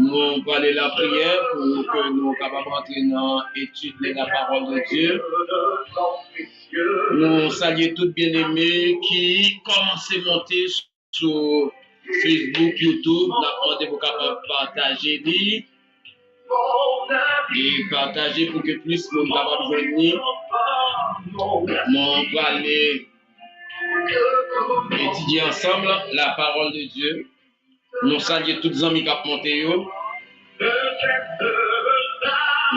Nous parler la prière pour que nous capables d'entrer dans l'étude de la parole de Dieu. Nous saluons tous bien-aimés qui commencent à monter sur Facebook, YouTube. Nous avons demandé pour capables partager et partager pour que plus de monde capable de venir. Nous allons aller étudier ensemble la parole de Dieu. Nous saluons tous les amis qui ont monté. Nous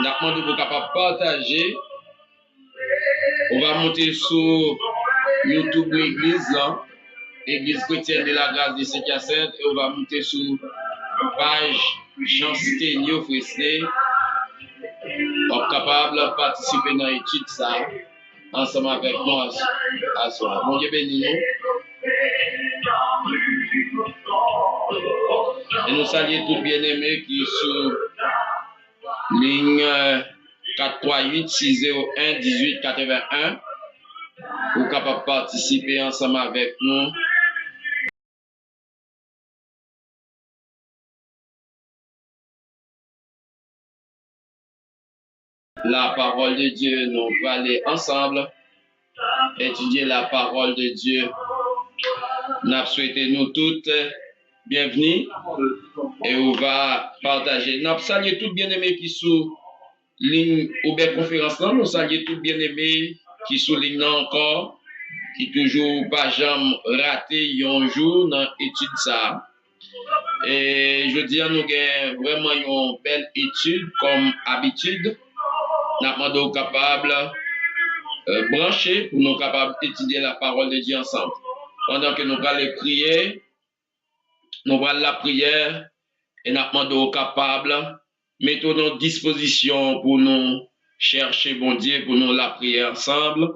avons demandé pour capables partager. On va monter sur YouTube l'église, l'église chrétienne de la grâce de Saint-Hyacinthe, et on va monter sur page Jean Sténio Fresnay. On est capable de participer dans l'étude ça, ensemble avec nous à soir. Bon Dieu béni nous. Et nous saluons tous bien-aimés qui sont sur ligne 438 601 18 81. Vous capable de participer ensemble avec nous. La parole de Dieu, nous allons aller ensemble étudier la parole de Dieu. Nous souhaitons nous toutes bienvenue et on va partager. Nous saluons tous bien-aimés qui sont ligne ou bien conférence. Nous saluons tous bien-aimés qui sont ligne encore, qui toujours pas jamais raté un jour dans l'étude ça. Et je dis à nous avons vraiment une belle étude comme habitude. Nous sommes capables de brancher pour nous capables d'étudier la parole de Dieu ensemble. Pendant que nous allons prier, nous allons la prière et nous sommes capables de mettre nos dispositions pour nous chercher bon Dieu, pour nous la prier ensemble,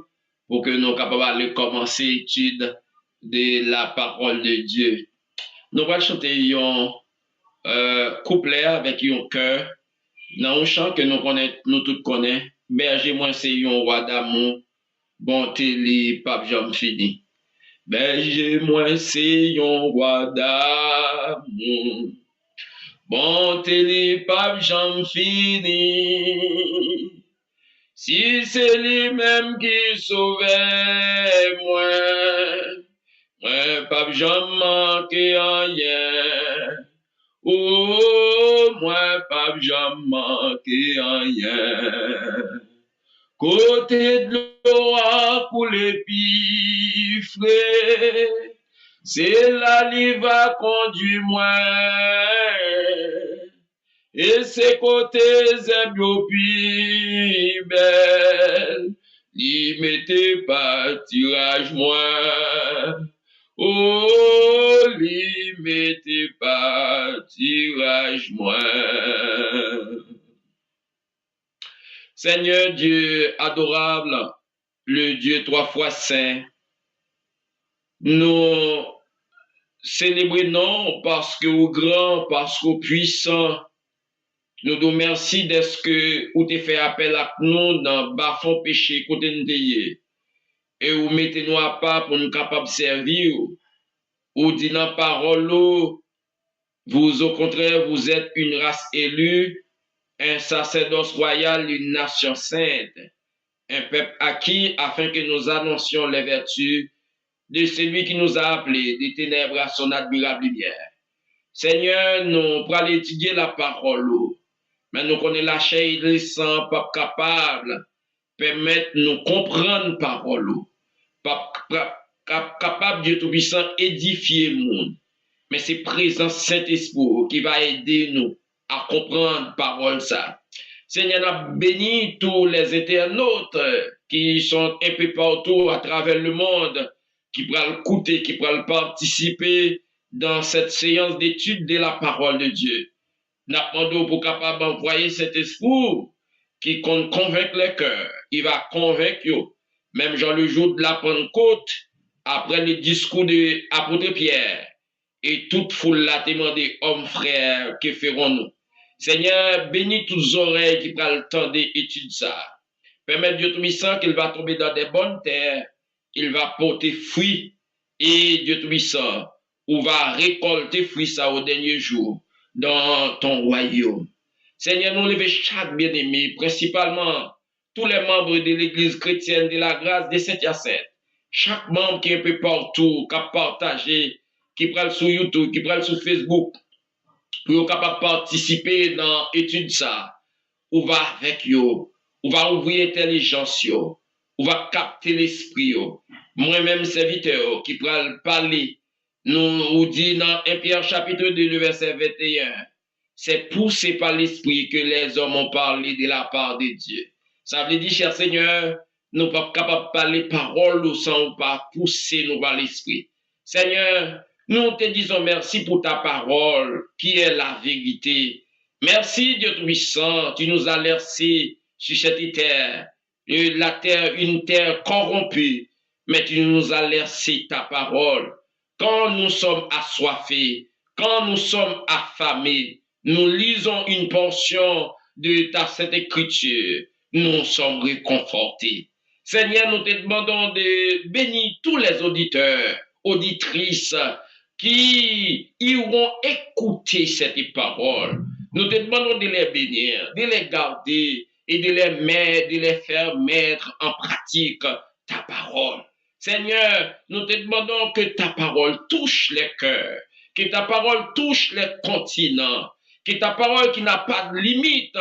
pour que nous soyons capables de commencer l'étude de la parole de Dieu. Nous allons chanter un couplet avec un cœur. Dans un chant que nous tous connaissons, berger moi c'est un roi d'amour, bonté li pape j'en fini. Berger moi c'est un roi d'amour, bonté li pape j'en fini. Si c'est lui-même qui sauvait moi pape j'en manque rien. Oh, moi, pas jamais manqué rien. Côté de l'eau à couler frais, c'est là qu'il va conduire moi. Et c'est côté zébio puis belle, il mettait pas tirage moi. Oh, lui mettez pas tirage moins. Seigneur Dieu adorable, le Dieu trois fois saint, nous célébrons parce que vous grand, parce que vous puissant. Nous nous merci d'être que vous te fait appel à nous dans bas fond péché côté nous et vous mettez nous à part pour nous capables de servir. Ou dit dans parole, vous au contraire, vous êtes une race élue, un sacerdoce royal, une nation sainte, un peuple acquis afin que nous annoncions les vertus de celui qui nous a appelés des ténèbres à son admirable lumière. Seigneur, nous pour aller étudier la parole, mais nous connaissons la chair et le sang, pas capable permettre nous comprendre la parole, pas capable Dieu Tout-Puissant édifier le monde. Mais c'est présence Saint-Esprit qui va aider nous à comprendre la parole ça. Seigneur, a béni tous les internautes qui sont un peu partout à travers le monde, qui pourront écouter, qui pourront participer dans cette séance d'étude de la parole de Dieu. Nous demandons pour capable d'envoyer cet esprit qui convainc les cœurs. Il va convaincre, même dans le jour de la Pentecôte, après le discours de l'apôtre Pierre, et toute foule l'a demandé, hommes, frères, que ferons-nous? Seigneur, bénis toutes les oreilles qui prennent le temps d'étudier ça. Permets Dieu Tout-Puissant qu'il va tomber dans des bonnes terres, il va porter fruit, et Dieu Tout-Puissant, on va récolter fruit ça au dernier jour. dans ton royaume. Seigneur, nous levons chaque bien-aimé, principalement tous les membres de l'Église chrétienne de la grâce des Saint-Hyacinthe. Chaque membre qui est un peu partout, qui a partagé, qui prend sur YouTube, qui prend sur Facebook, pour être capable de participer dans l'étude ça. On va avec yo, on va ouvrir l'intelligence yo, on va capter l'esprit yo. Moi-même, serviteur qui pourra parler, nous dit dans 1 Pierre chapitre 2, le verset 21, c'est poussé par l'esprit que les hommes ont parlé de la part de Dieu. Ça veut dire, cher Seigneur, nous ne sommes pas capables de parler parole sans pas pousser nous par l'esprit. Seigneur, nous te disons merci pour ta parole qui est la vérité. Merci Dieu Tout-Puissant, tu nous as laissé sur cette terre, la terre, une terre corrompue, mais tu nous as laissé ta parole. Quand nous sommes assoiffés, quand nous sommes affamés, nous lisons une portion de ta Sainte Écriture, nous sommes réconfortés. Seigneur, nous te demandons de bénir tous les auditeurs, auditrices qui iront écouter cette parole. Nous te demandons de les bénir, de les garder et de les faire mettre en pratique ta parole. Seigneur, nous te demandons que ta parole touche les cœurs, que ta parole touche les continents, que ta parole qui n'a pas de limite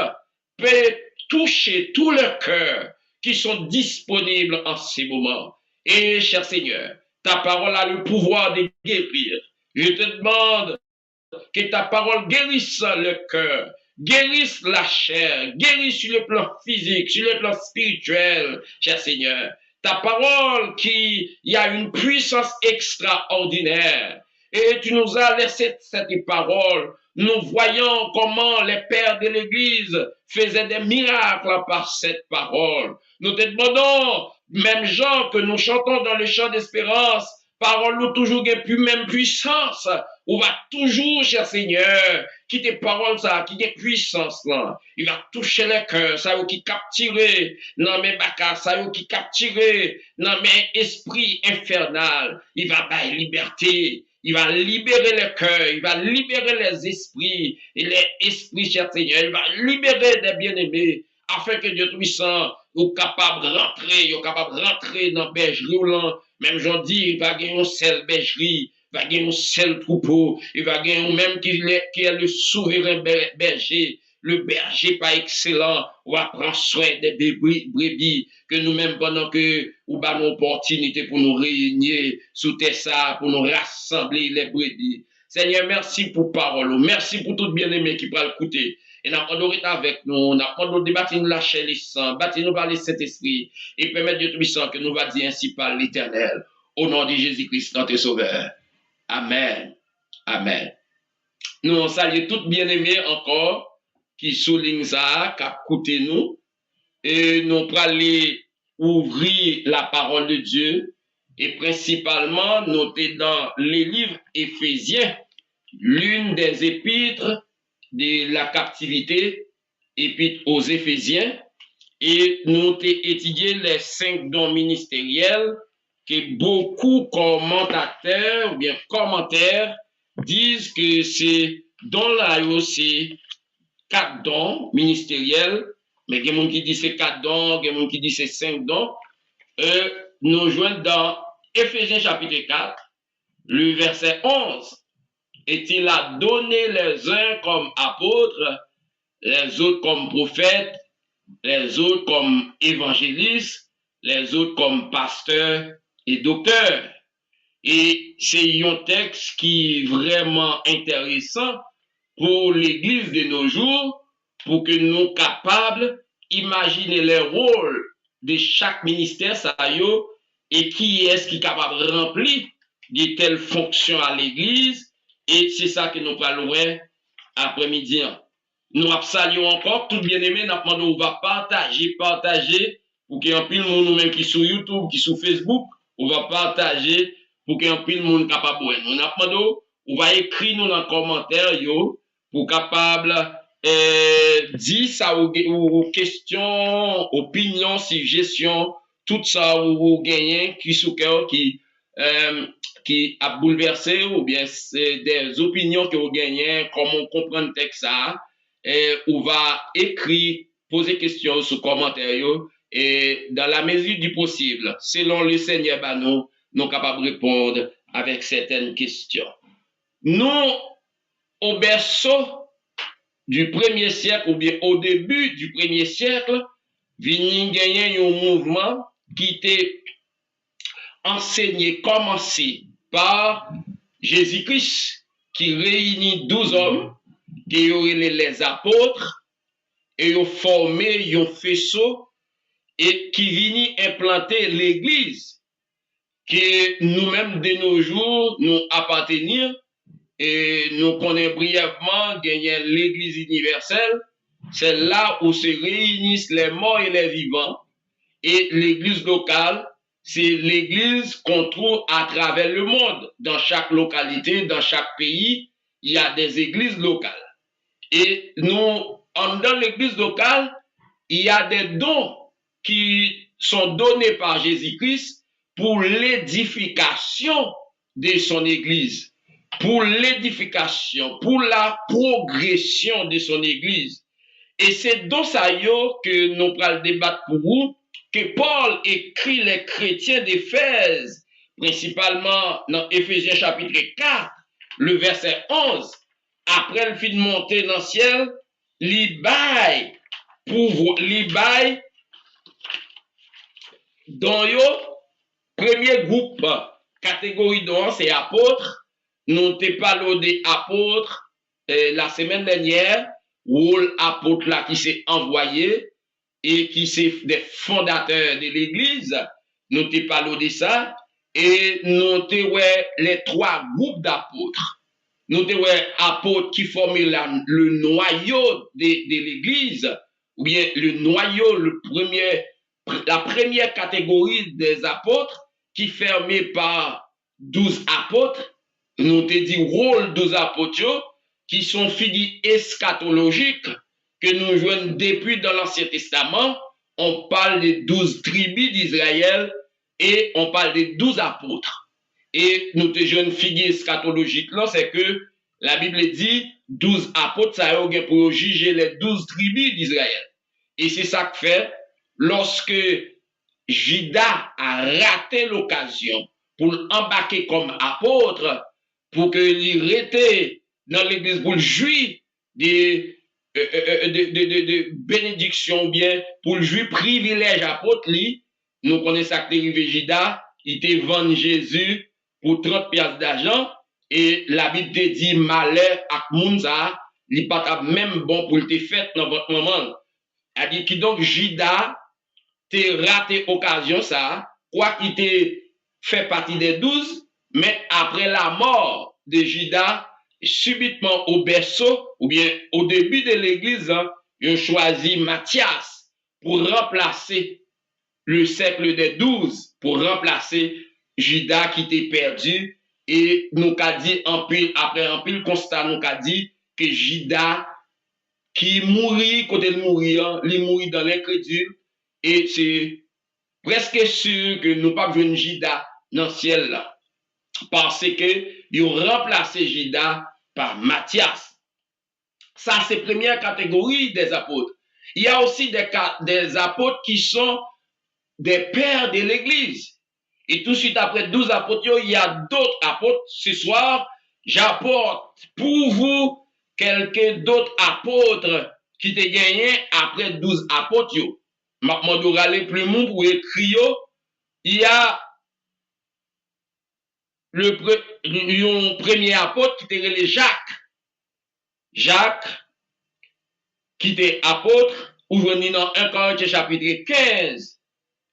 peut toucher tous les cœurs qui sont disponibles en ces moments. Et, cher Seigneur, ta parole a le pouvoir de guérir. Je te demande que ta parole guérisse le cœur, guérisse la chair, guérisse sur le plan physique, sur le plan spirituel, cher Seigneur. Ta parole qui y a une puissance extraordinaire. Et tu nous as laissé cette parole. Nous voyons comment les pères de l'Église faisaient des miracles par cette parole. Nous te demandons, même Jean, que nous chantons dans le chant d'espérance, parole nous toujours plus même puissance. On va toujours, cher Seigneur, qui tes paroles ça, qui tes puissance là. Il va toucher le cœur, ça qui capturer dans mes bacas, ça qui capturer dans mes esprits infernal. Il va bailler liberté. Il va libérer le cœur, il va libérer les esprits, et les esprits, cher Seigneur, il va libérer des bien-aimés, afin que Dieu Tout-Puissant soit capable de rentrer dans la bergerie, même j'en dis, il va gagner une seule bergerie, il va gagner un seul troupeau, il va gagner même qui est le souverain berger, le berger par excellent, on va prendre soin des brebis, que nous-mêmes, pendant que nous avons l'opportunité pour nous réunir sous tes ça, pour nous rassembler les brebis. Seigneur, merci pour parole, merci pour tout bien-aimé qui peut l'écouter. Et nous avons avec nous, nous avons de bâtir la chair, les sangs, bâtir nous par le Saint-Esprit, et permettre Dieu Tout-Puissant que nous va dire ainsi par l'Éternel, au nom de Jésus-Christ, notre Sauveur. Amen. Amen. Nous saluons tous bien-aimés encore, qui souligne ça, qui écoutent nous, et nous allons ouvrir la parole de Dieu, et principalement noter dans les livres Éphésiens, l'une des épîtres de la captivité, épître aux Éphésiens, et nous avons étudié les 5 dons ministériels que beaucoup commentateurs ou bien commentaires disent que ces dons-là aussi 4 dons ministériels, mais il y a des gens qui disent c'est 4 dons, il y a des gens qui disent c'est 5 dons. Nous joignons dans Éphésiens chapitre 4, le verset 11. Et il a donné les uns comme apôtres, les autres comme prophètes, les autres comme évangélistes, les autres comme pasteurs et docteurs. Et c'est un texte qui est vraiment intéressant pour l'Église de nos jours, pour que nous soyons capables d'imaginer les rôles de chaque ministère et qui est-ce qui est capable de remplir de telles fonctions à l'Église. Et c'est ça que nous parlons après-midi. Nous saluons encore tout bien-aimé, nous va partager, pour qu'il y ait un pile de monde même qui sur YouTube, qui sur Facebook, on va partager pour qu'il y ait un pile de monde capable de nous. On va écrire nous dans les commentaires, pour capable dire ça ou questions, opinions, suggestions, tout ça ou gagnez qui sous cœur qui qui a bouleversé ou bien c'est des opinions que vous gagnez, comment comprendre le texte ça, et on va écrire, poser questions sous commentaire et dans la mesure du possible, selon le Seigneur, nous sommes capables de répondre avec certaines questions. Nous, au berceau du premier siècle ou bien au début du premier siècle, vini gagner un mouvement qui était enseigné, commencé par Jésus-Christ, qui réunit 12 hommes, qui auraient les apôtres, et ont formé un faisceau, et qui vini implanter l'Église, que nous-mêmes de nos jours, nous appartenons, et nous connaissons brièvement gagner l'Église universelle. C'est là où se réunissent les morts et les vivants, et l'Église locale, c'est l'Église qu'on trouve à travers le monde. Dans chaque localité, dans chaque pays, il y a des églises locales. Et nous, dans l'Église locale, il y a des dons qui sont donnés par Jésus-Christ pour l'édification de son Église, pour l'édification, pour la progression de son Église. Et c'est dans ça que nous allons débattre pour vous, que Paul écrit les chrétiens d'Éphèse, principalement dans Éphésiens chapitre 4, le verset 11. Après le fin de monter dans le ciel, l'Ibaï, pour l'Ibaï, dans le premier groupe, catégorie d'or, c'est apôtres. Nous t'ai parlé des apôtres la semaine dernière, où l'apôtre là qui s'est envoyé et qui c'est des fondateurs de l'Église. Nous t'ai parlé de ça et nous t'ai les trois groupes d'apôtres. Nous t'ai apôtres qui formaient le noyau de l'Église, ou bien le noyau, la première catégorie des apôtres qui fermée par 12 apôtres. Nous t'ai dit rôle 12 apôtres qui sont finis eschatologiques que nous jouons depuis dans l'Ancien Testament. On parle des 12 tribus d'Israël et on parle des 12 apôtres. Et nous te jeunes figures eschatologiques là, c'est que la Bible dit 12 apôtres, ça a eu pour juger les 12 tribus d'Israël. Et c'est ça que fait, lorsque Judas a raté l'occasion pour l'embarquer comme apôtre, pour qu'il reste dans l'église pour le jouir de bénédiction, bien pour le jouir privilège apôtre, nous connaissons ça que Judas, il te vend Jésus pour 30 piastres d'argent, et la Bible te dit malheur à Mounza, il n'est pas même bon pour te faire dans votre moment. Elle dit que donc Judas te raté occasion ça, quoi qu'il te fait partie des 12, mais après la mort de Judas, subitement au berceau, ou bien au début de l'église, ils ont choisi Matthias pour remplacer le cercle des 12, pour remplacer Judas qui était perdu. Et nous avons dit, après un pile constat, nous avons dit que Judas qui mourit, côté de mourir, il mourit dans l'incrédule. Et c'est presque sûr que nous ne pouvons pas jouer Judas dans le ciel là. Parce que ils ont remplacé Judas par Matthias. Ça, c'est la première catégorie des apôtres. Il y a aussi des apôtres qui sont des pères de l'Église. Et tout de suite après 12 apôtres, il y a d'autres apôtres. Ce soir, j'apporte pour vous quelques d'autres apôtres qui te gagné après 12 apôtres. Maintenant, je vais aller plus loin pour écrire. Il y a le premier apôtre qui était Jacques. Jacques, qui était apôtre, ouvre dans 1 Corinthiens chapitre 15,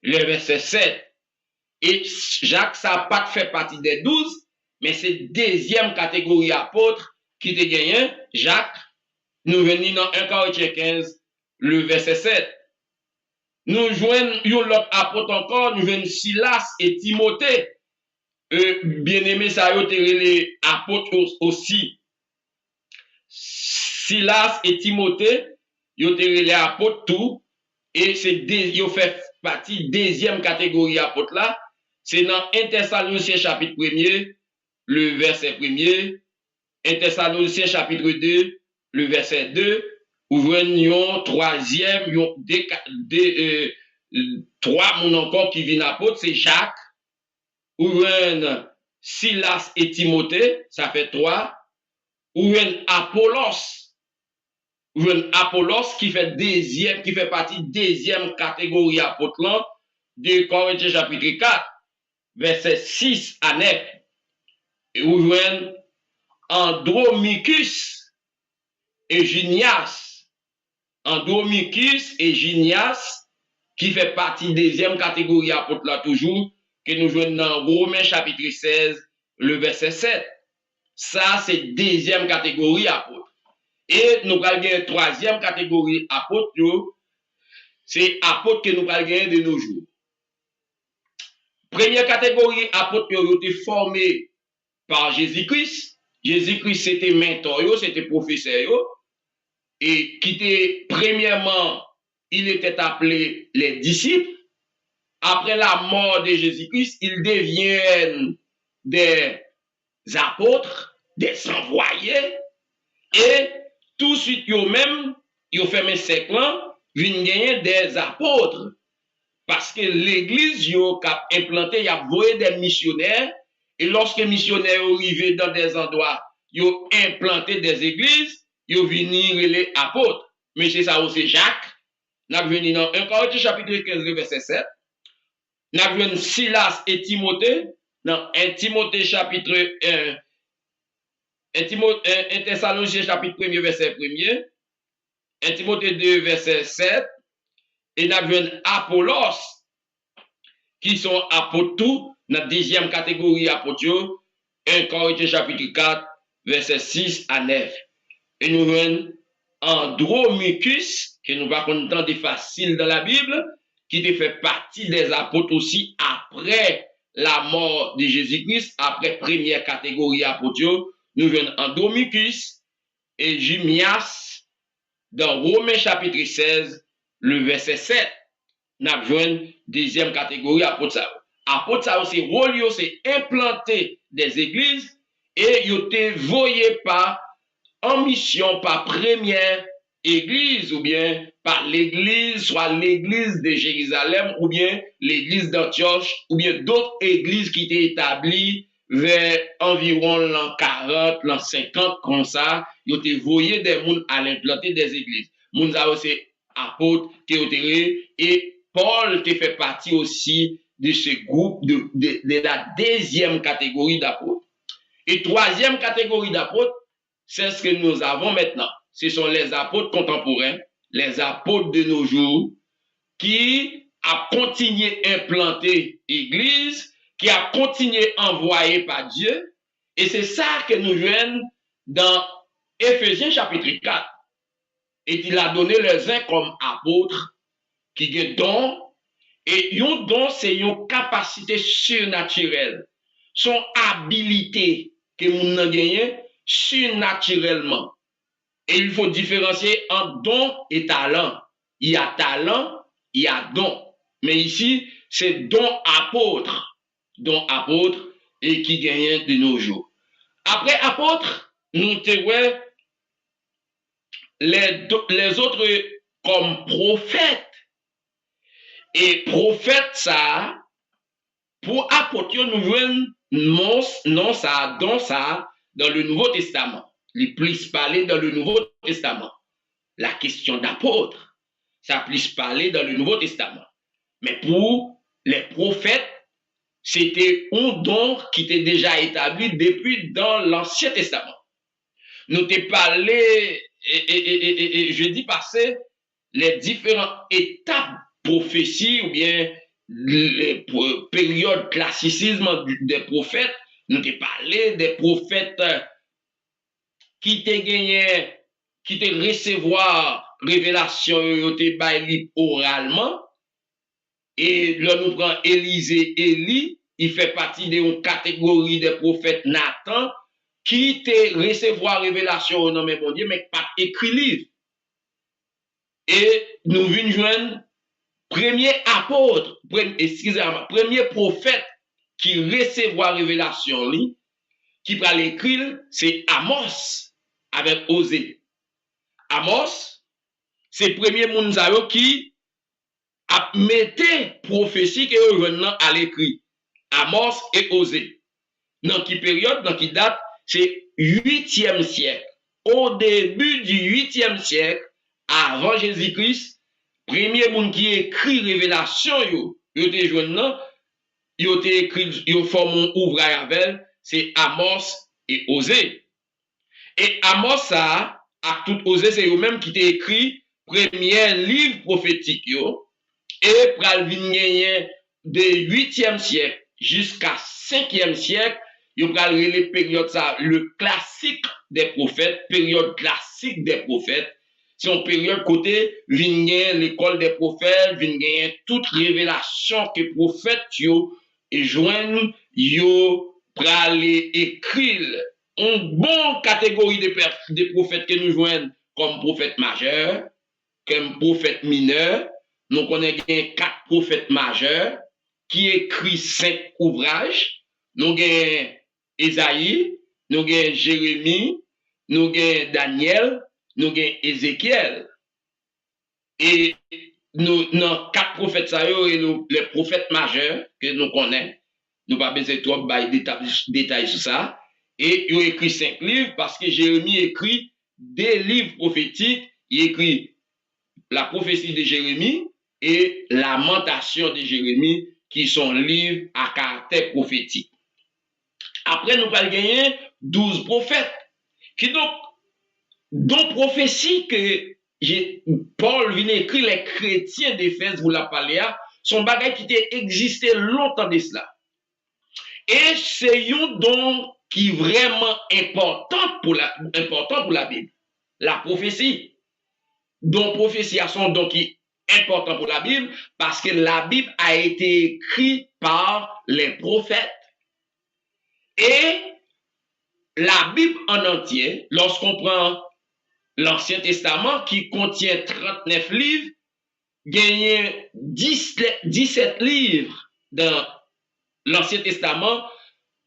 le verset 7. Et Jacques, ça n'a pas fait partie des 12, mais c'est deuxième catégorie apôtre qui était gagné. Jacques, nous venons dans 1 Corinthiens 15, le verset 7. Nous joignons l'autre apôtre encore, nous venons Silas et Timothée. Bien-aimé, ça a été les apôtres aussi. Silas et Timothée, ils ont été les apôtres tout, et ils ont fait partie deuxième catégorie apôtre là. C'est dans 1 Thessaloniciens chapitre 1er, le verset 1er, 1 Thessaloniciens chapitre 2, le verset 2, ou voyons troisième, trois mon encore qui viennent apôtre, c'est Jacques, ou voyons Silas et Timothée, ça fait 3, ou voyons Apollos qui fait partie deuxième catégorie apôtre là, de Corinthiens chapitre 4, verset 6 à 9. Et vous voyez Andromachus et Junias. Andromachus et Junias qui fait partie deuxième catégorie apôtre là toujours, que nous voyons dans Romains chapitre 16, le verset 7. Ça, c'est deuxième catégorie apôtre. Et nous allons gagner troisième catégorie apôtre, c'est apôtre que nous allons gagner de nos jours. Première catégorie apôtre qui a été formée par Jésus-Christ. Jésus-Christ, c'était mentor, c'était professeur. Et qui était, premièrement, il était appelé les disciples. Après la mort de Jésus-Christ, ils deviennent des apôtres, des envoyés. Et tout de suite, eux-mêmes, ils ont fermé ces clans, viennent gagner des apôtres. Parce que l'église, ils ont implanté, ils ont envoyé des missionnaires. Et lorsque les missionnaires arrivaient dans des endroits, ils ont implanté des églises, ils ont venu les apôtres. Mais c'est ça aussi Jacques. Nous avons venu dans 1 Corinthiens chapitre 15, verset 7. Nous avons venu Silas et Timothée. Dans 1 Timothée chapitre 1. 1 Thessaloniciens chapitre 1, verset 1er. 1 Timothée 2, verset 7. Et nous avons Apollos, qui sont apôtres tout, dans la deuxième catégorie apôtres, 1 Corinthiens chapitre 4, verset 6 à 9. Et nous avons Andromachus, que nous va comprendre facile dans la Bible, qui fait partie des apôtres aussi après la mort de Jésus-Christ, après première catégorie apôtres. Nous avons Andromachus et Junias dans Romains chapitre 16, le verset 7. Nous avons deuxième catégorie apôtres. Apôtres, ça aussi, rôle, c'est implanter des églises et ils ont été voyés par en mission par première église ou bien par l'église, soit l'église de Jérusalem ou bien l'église d'Antioche ou bien d'autres églises qui étaient établies vers environ l'an 40, l'an 50, comme ça, ils ont été voyés des mondes à l'implanter des églises. Moun ça aussi apôtres, théotérie, et Paul qui fait partie aussi de ce groupe de la deuxième catégorie d'apôtres. Et troisième catégorie d'apôtres, c'est ce que nous avons maintenant. Ce sont les apôtres contemporains, les apôtres de nos jours, qui a continué à implanter l'Église, qui a continué à envoyer par Dieu. Et c'est ça que nous voyons dans Éphésiens chapitre 4. Et il a donné les uns comme apôtres, qui ont don. Et un don, c'est une capacité surnaturelle. Son habilité que nous avons gagné surnaturellement. Et il faut différencier entre don et talent. Il y a talent, il y a don. Mais ici, c'est don apôtre. Don apôtre et qui gagne de nos jours. Après apôtre, nous avons les autres comme prophètes. Et prophète, ça, pour apôtre, nous voyons non, ça, don, ça, dans le Nouveau Testament. Il plus parler dans le Nouveau Testament. La question d'apôtre, ça plus parler dans le Nouveau Testament. Mais pour les prophètes, c'était un don qui était déjà établi depuis dans l'Ancien Testament. Nous t'ai parlé, et je dis passer les différentes étapes prophétie ou bien les périodes classicisme des prophètes. Nous t'ai parlé des prophètes qui te gagné, qui te recevoir révélation oralement. Et là, nous prenons Élie, il fait partie d'une catégorie des prophètes Nathan, qui te recevoir révélation au nom de mon Dieu, mais pas écrit livre. Et nous venons joindre premier apôtre, premier prophète qui recevoir révélation, qui va l'écrire, c'est Amos avec Osée. Amos, c'est le premier monde qui a mis prophétie que revenant à l'écrit. Amos et Osée. Dans quelle période, dans quelle date, c'est 8e siècle. Au début du 8e siècle, avant Jésus-Christ, premier monde qui écrit révélation, yo te joignant, yo te écrit, yo formé un ouvrage avec, c'est Amos et Osée. Et Amos ça, à tout Osée, c'est eux-mêmes qui t'ont écrit premier livre prophétique, yo, et pral vin de 8e siècle jusqu'à 5e siècle, yo pral relé période ça, le classique des prophètes, période classique des prophètes. C'est une période côté vin l'école des prophètes, vin toute révélation que prophètes yo et joignent yo pral écrire une bonne catégorie de prophètes que nous joignons comme prophètes majeurs, comme prophètes mineurs. Nous connaissons 4 prophètes majeurs qui écrivent 5 ouvrages. Nous avons Esaïe, nous avons Jérémie, nous avons Daniel, nous avons Ézéchiel. Et nous, dans 4 prophètes, ça et les prophètes majeurs que nous connaissons, nous pas besoin de trop détails sur ça. Et il a écrit 5 livres parce que Jérémie écrit des livres prophétiques. Il écrit la prophétie de Jérémie et Lamentation de Jérémie, qui sont livres à caractère prophétique. Après, nous allons gagner 12 prophètes, qui donc, dont prophétie que Paul vient écrire les chrétiens d'Éphèse, vous la parlez, sont bagages qui existé longtemps de cela. Et c'est un don qui est vraiment important pour la Bible. La prophétie. Donc, prophétie a son don qui est important pour la Bible parce que la Bible a été écrite par les prophètes. Et la Bible en entier, lorsqu'on prend l'Ancien Testament qui contient 39 livres, gagne 17 livres dans l'Ancien Testament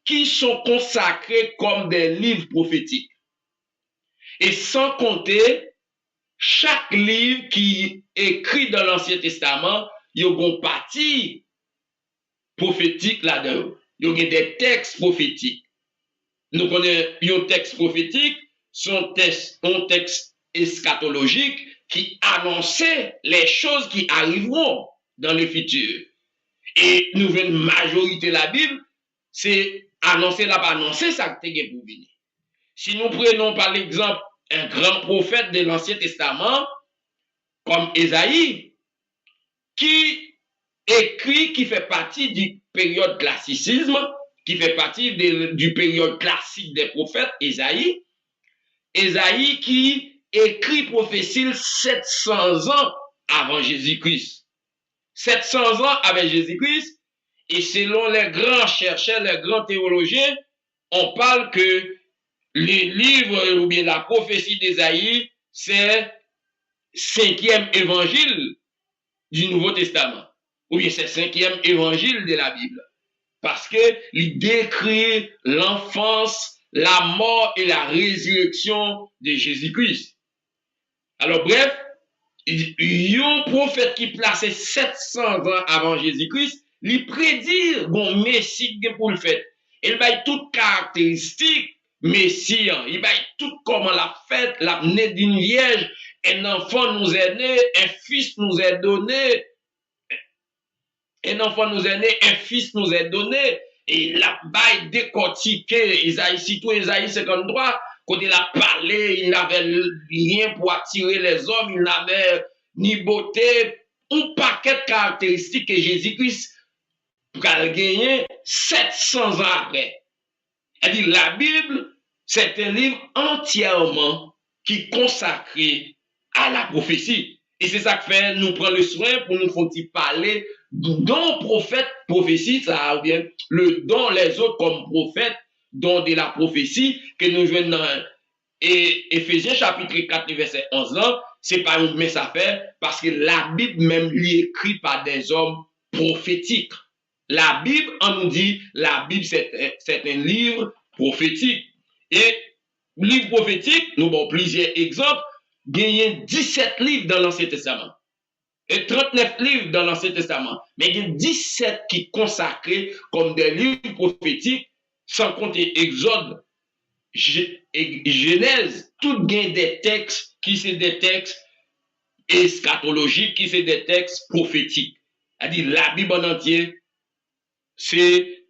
qui sont consacrés comme des livres prophétiques. Et sans compter chaque livre qui est écrit dans l'Ancien Testament, il y a une partie prophétique là-dedans. Il y a des textes prophétiques. Nous connaissons un texte prophétique, un texte eschatologique qui annonçait les choses qui arriveront dans le futur. Et nous venons majorité de la Bible, c'est annoncer là, pas annoncer ça que tu pour venir. Si nous prenons par l'exemple un grand prophète de l'Ancien Testament, comme Esaïe, qui écrit, qui fait partie du période classicisme, qui fait partie du période classique des prophètes, Esaïe qui écrit prophétie 700 ans avant Jésus-Christ. 700 ans avant Jésus-Christ, et selon les grands chercheurs, les grands théologiens, on parle que les livres ou bien la prophétie d'Ésaïe, c'est 5e évangile du Nouveau Testament. Ou bien c'est 5e évangile de la Bible. Parce que il décrit l'enfance, la mort et la résurrection de Jésus-Christ. Alors bref, il y a un prophète qui plaçait 700 ans avant Jésus-Christ, il prédit un Messie pour le fait. Il va toutes caractéristiques Messie, il va tout comment la fête, la née d'une vierge, un enfant nous est né, un fils nous est donné, un enfant nous est né, un fils nous est donné, et la baille décortiquée, surtout Isaïe 53, quand il a parlé, il n'avait rien pour attirer les hommes, il n'avait ni beauté, un paquet de caractéristiques que Jésus-Christ a gagné 700 ans après. Elle dit, la Bible, c'est un livre entièrement qui est consacré à la prophétie. Et c'est ça que fait, nous prenons le soin pour nous faire parler dont prophète, prophétie, ça ou bien le don les autres comme prophètes, don de la prophétie, que nous jouons dans Éphésiens chapitre 4, verset 11 ans, c'est pas une mince affaire, parce que la Bible même est écrite par des hommes prophétiques. La Bible, on nous dit, la Bible c'est un livre prophétique. Et livre prophétique, nous avons plusieurs exemples. Il y a 17 livres dans l'Ancien Testament. Et 39 livres dans l'Ancien Testament. Mais il y a 17 qui sont consacrés comme des livres prophétiques, sans compter Exode, Genèse, tout gain des textes qui sont des textes eschatologiques, qui sont des textes prophétiques. C'est-à-dire la Bible en entier, c'est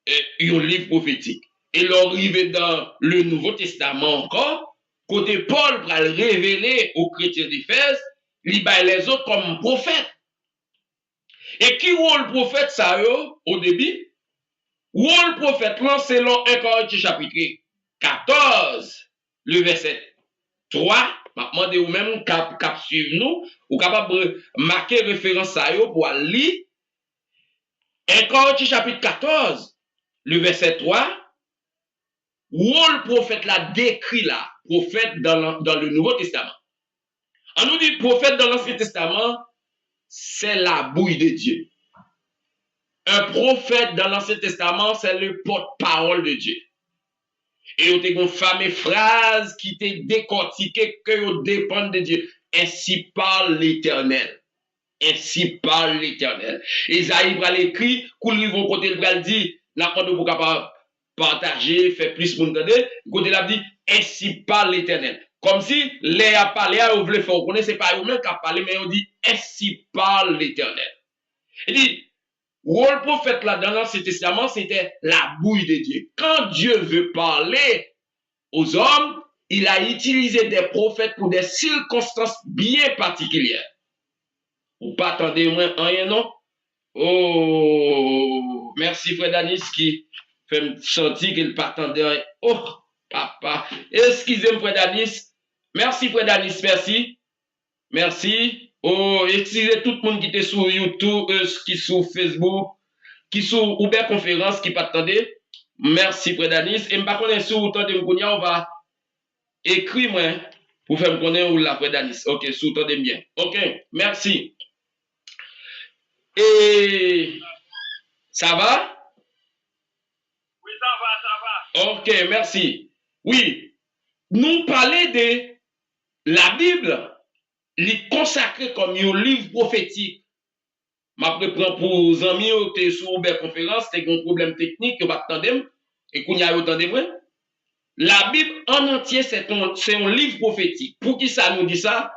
un livre prophétique. Et l'arrivée dans le Nouveau Testament encore, côté Paul va le révéler aux chrétiens d'Éphèse, il bat les autres comme prophètes. Et qui rôle prophète ça au début? Rôle prophète là, selon 1 Corinthiens chapitre 14, le verset 3, maintenant de ou même cap suivre nous, ou capable de marquer référence à eux pour lire 1 Corinthiens chapitre 14, le verset 3, rôle prophète là décrit là, prophète dans le Nouveau Testament. On nous dit prophète dans l'Ancien Testament, c'est la bouille de Dieu. Un prophète dans l'Ancien Testament, c'est le porte-parole de Dieu. Et on a une fameuse phrase qui t'est décortiquée que on dépend de Dieu. Ainsi parle l'Éternel. Ainsi parle l'Éternel. Isaïe va l'écrit, quand vont côté le dit, n'a pas de vous capable partager, faire plus monde entendre. Côté là dit, ainsi parle l'Éternel. Comme si les a parlé, on voulait faire reconnaître, c'est pas eux-mêmes qui a parlé, mais on dit, ainsi parle l'Éternel. Il dit, rôle prophète là dans l'Ancien Testament, c'était la bouille de Dieu. Quand Dieu veut parler aux hommes, il a utilisé des prophètes pour des circonstances bien particulières. Vous pas attendez moins rien, non? Oh, merci Frère Danis qui fait me sentir qu'il pas attendait rien. Oh, papa. Excusez-moi Frère Danis. Merci Frère Danis, merci. Merci. Oh, excusez tout le monde qui était sur YouTube, qui est sur Facebook, qui est sur Uber Conférence, qui pas attendait. Merci Frère Danis. Et je ne sais pas si vous entendez on va écrire moi pour faire me connaître où la Frère Danis. Ok, si vous entendez bien. Ok, merci. Et ça va? Oui, ça va. Ok, merci. Oui, nous parler de la Bible, les consacrer comme un livre prophétique. Je prends pour les amis qui sont sur Uber Conférence, c'est un problème technique, que vous attendez, et qu'on y a autant de vrai. La Bible en entier, c'est un livre prophétique. Pour qui ça nous dit ça?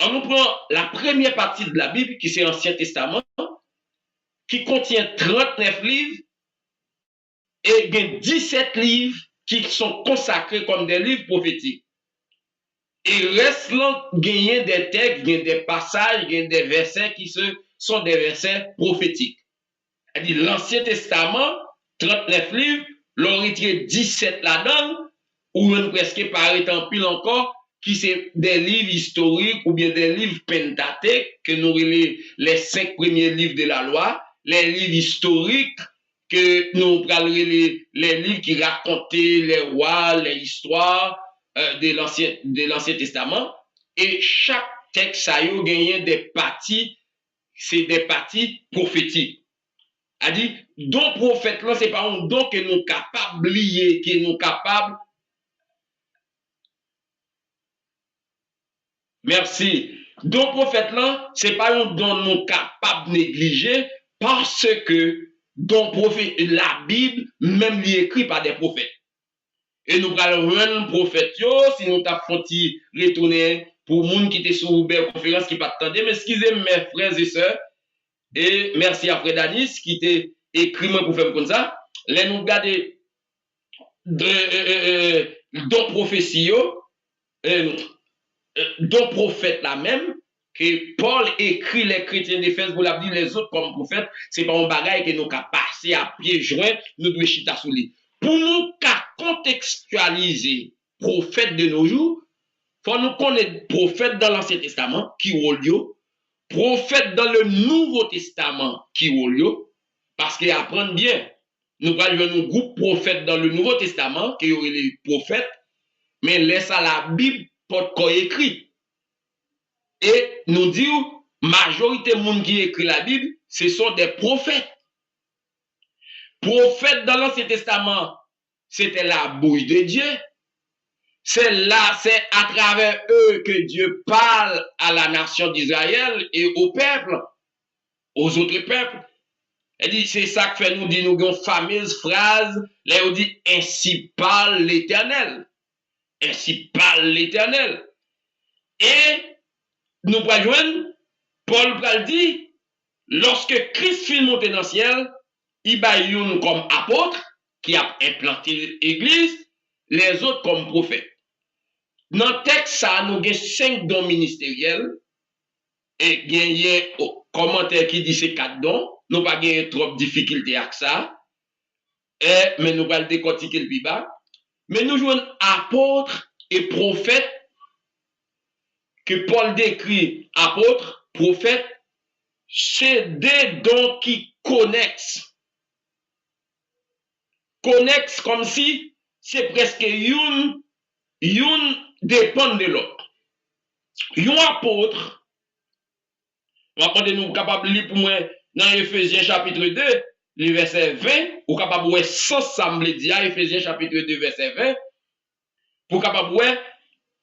On nous prend la première partie de la Bible, qui c'est l'Ancien Testament, qui contient 39 livres, et il y a 17 livres qui sont consacrés comme des livres prophétiques. Et reste là, gagner des textes, des passages, des versets qui sont des versets prophétiques. C'est-à-dire l'Ancien Testament, 39 livres, l'on retire 17 là-dedans, ou même presque par étant pile encore, qui c'est des livres historiques ou bien des livres pentatèques, que nous les 5 premiers livres de la loi, les livres historiques, que nous parlons les livres qui racontaient les rois, les histoires de l'Ancien Testament, et chaque texte a eu gagné des parties, c'est des parties prophétiques. A dit, don prophète là, c'est pas un don que nous capables lier, que nous capables. Merci. Don prophète là, c'est pas un don nous capables négliger parce que don prophète, la Bible, même li écrit par des prophètes. Et nous allons un prophète, si nous t'avons retourner pour les gens qui étaient sur Uber Conférence qui pas attendé, mais excusez mes frères et sœurs, et merci à Frère Danis qui t'a écrit moi pour faire comme ça. Là, nous regardons don prophétie, don prophète là même, que Paul écrit les chrétiens d'Éphèse pour la dire les autres comme prophètes, c'est pas un bagage que nous avons passé à pieds joints, nous devons chita sous lui. Pour nous contextualiser prophète de nos jours, il faut nous connaître prophète dans l'Ancien Testament, qui est prophète dans le Nouveau Testament, qui est parce qu'ils apprennent bien. Nous parlons de groupe prophète dans le Nouveau Testament, qui est les prophètes, mais laisse à la Bible pour qu'on écrit. Et nous disons, majorité de gens qui écrit la Bible, ce sont des prophètes. Prophètes dans l'Ancien Testament, c'était la bouche de Dieu. C'est là, c'est à travers eux que Dieu parle à la nation d'Israël et au peuple, aux autres peuples. Elle dit, c'est ça que fait nous dire, nous avons une fameuse phrase, là on dit, ainsi parle l'Éternel. Ainsi parle l'Éternel. Et nous pourrons joindre, Paul pral dit, lorsque Christ fut monté dans le ciel, il a eu comme apôtre qui a implanté l'église, les autres comme prophètes. Dans le texte, ça, nous avons 5 dons ministériels et il y a un commentaire qui dit c'est 4 dons. Nous n'avons pas trop de difficultés avec ça. Mais nous allons décortiquer le Bible. Mais nous jouons apôtre et prophète que Paul décrit apôtre, prophète, c'est des dons qui connexent. Connexent comme si c'est presque une dépend de l'autre. Un apôtre, nous capable de lire pour moi dans Ephésiens chapitre 2, le verset 20, ou capable de voir sans sembler dire Ephésiens chapitre 2, verset 20, pour capable de voir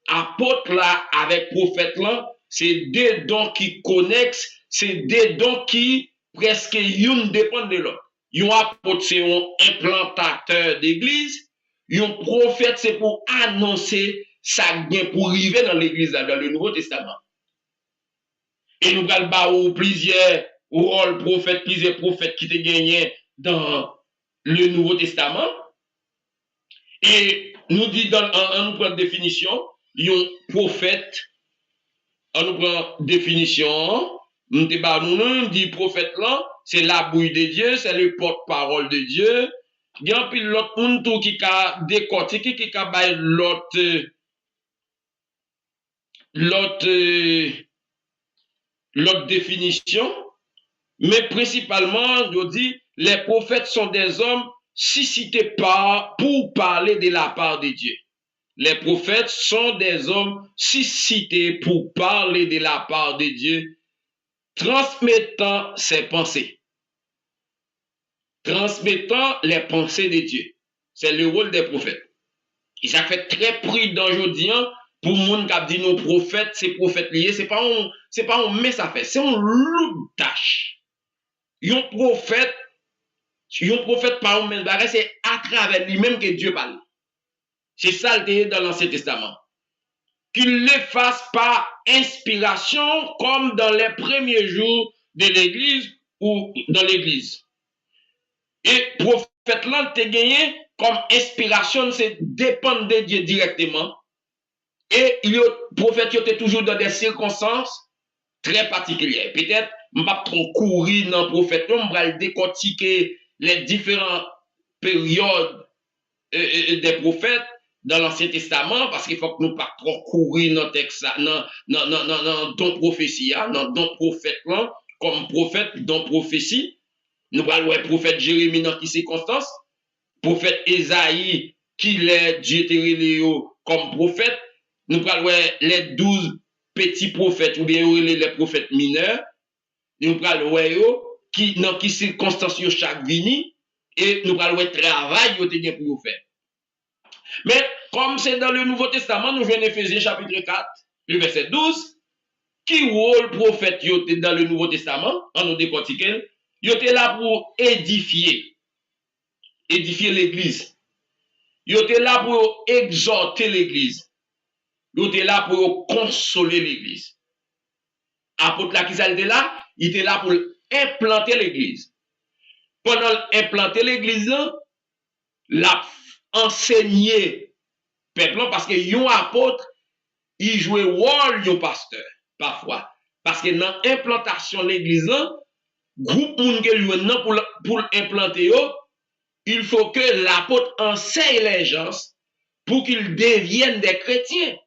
apôtre là avec prophète là, c'est des dons qui connexent, c'est des dons qui presque une dépend de l'autre. Un apôtre, c'est un implantateur d'église, un prophète, c'est pour annoncer ça vient pour arriver dans l'église dans le Nouveau Testament. Et nous allons plusieurs rôles prophètes, plusieurs prophètes qui te gagné dans le Nouveau Testament. Et nous dit en nous prend définition, un prophète, en nous prend définition, nous dit prophète là, c'est la bouille de Dieu, c'est le porte-parole de Dieu. Il y a un peu l'autre monde qui a décortiqué, qui a baillé l'autre définition, mais principalement, je dis, les prophètes sont des hommes suscités pour parler de la part de Dieu. Les prophètes sont des hommes suscités pour parler de la part de Dieu, transmettant ses pensées. Transmettant les pensées de Dieu. C'est le rôle des prophètes. Et ça fait très prudent aujourd'hui pour le monde qui a dit nos prophètes, c'est prophètes liés, c'est pas on met ça fait, c'est on lourd tâche. Un prophète par un même bagage, c'est à travers lui-même que Dieu parle. C'est ça le dans l'Ancien Testament. Qu'il le fasse par inspiration, comme dans les premiers jours de l'Église ou dans l'Église. Et prophète là, te gagné comme inspiration, c'est dépendre de Dieu directement. Et le prophète était toujours dans des circonstances très particulières. Peut-être, je ne vais pas trop courir dans le prophète, on va décortiquer les différentes périodes des prophètes dans l'Ancien Testament, parce qu'il faut que nous ne pas trop courir dans le texte, dans prophétie, dans le prophète, comme prophète, dans prophétie. Nous allons voir prophète Jérémie dans qui circonstances, prophète Esaïe, qui l'est Dieu comme prophète. Nous allons voir les 12 petits prophètes, ou bien les prophètes mineurs. Nous allons voir dans qui circonstances chaque vini, et nous allons voir le travail qu'ils ont pour faire. Mais comme c'est dans le Nouveau Testament, nous venons Ephésiens chapitre 4, le verset 12, qui rôle prophète dans le Nouveau Testament, en nous décortiquant, il était là pour édifier l'église. Il était là pour exhorter l'église. Il était là pour consoler l'église. Apôtre là qui était là, il était là pour implanter l'église. Pendant implanter l'église, l'a enseigné peuple parce que un apôtre, il jouait rôle de pasteur parfois. Parce que dans l'implantation de l'église, groupe moun que lui pour implanter, il faut que l'apôtre enseigne les gens pour qu'ils deviennent des chrétiens.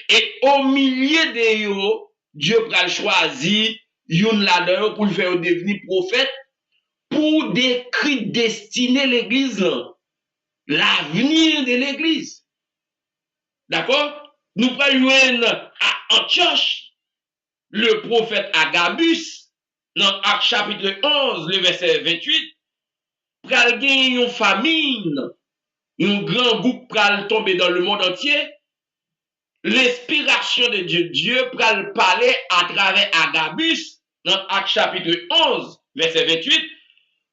Et au milieu de eux, Dieu va choisir une là-dedans pour le faire devenir prophète, pour destiner l'église, l'avenir de l'église. D'accord? Nous prenons à Antioche le prophète Agabus, dans Actes chapitre 11, le verset 28, pral gen une famine un grand groupe pral tomber dans le monde entier, l'inspiration de Dieu pral parler à travers Agabus dans Actes chapitre 11, verset 28,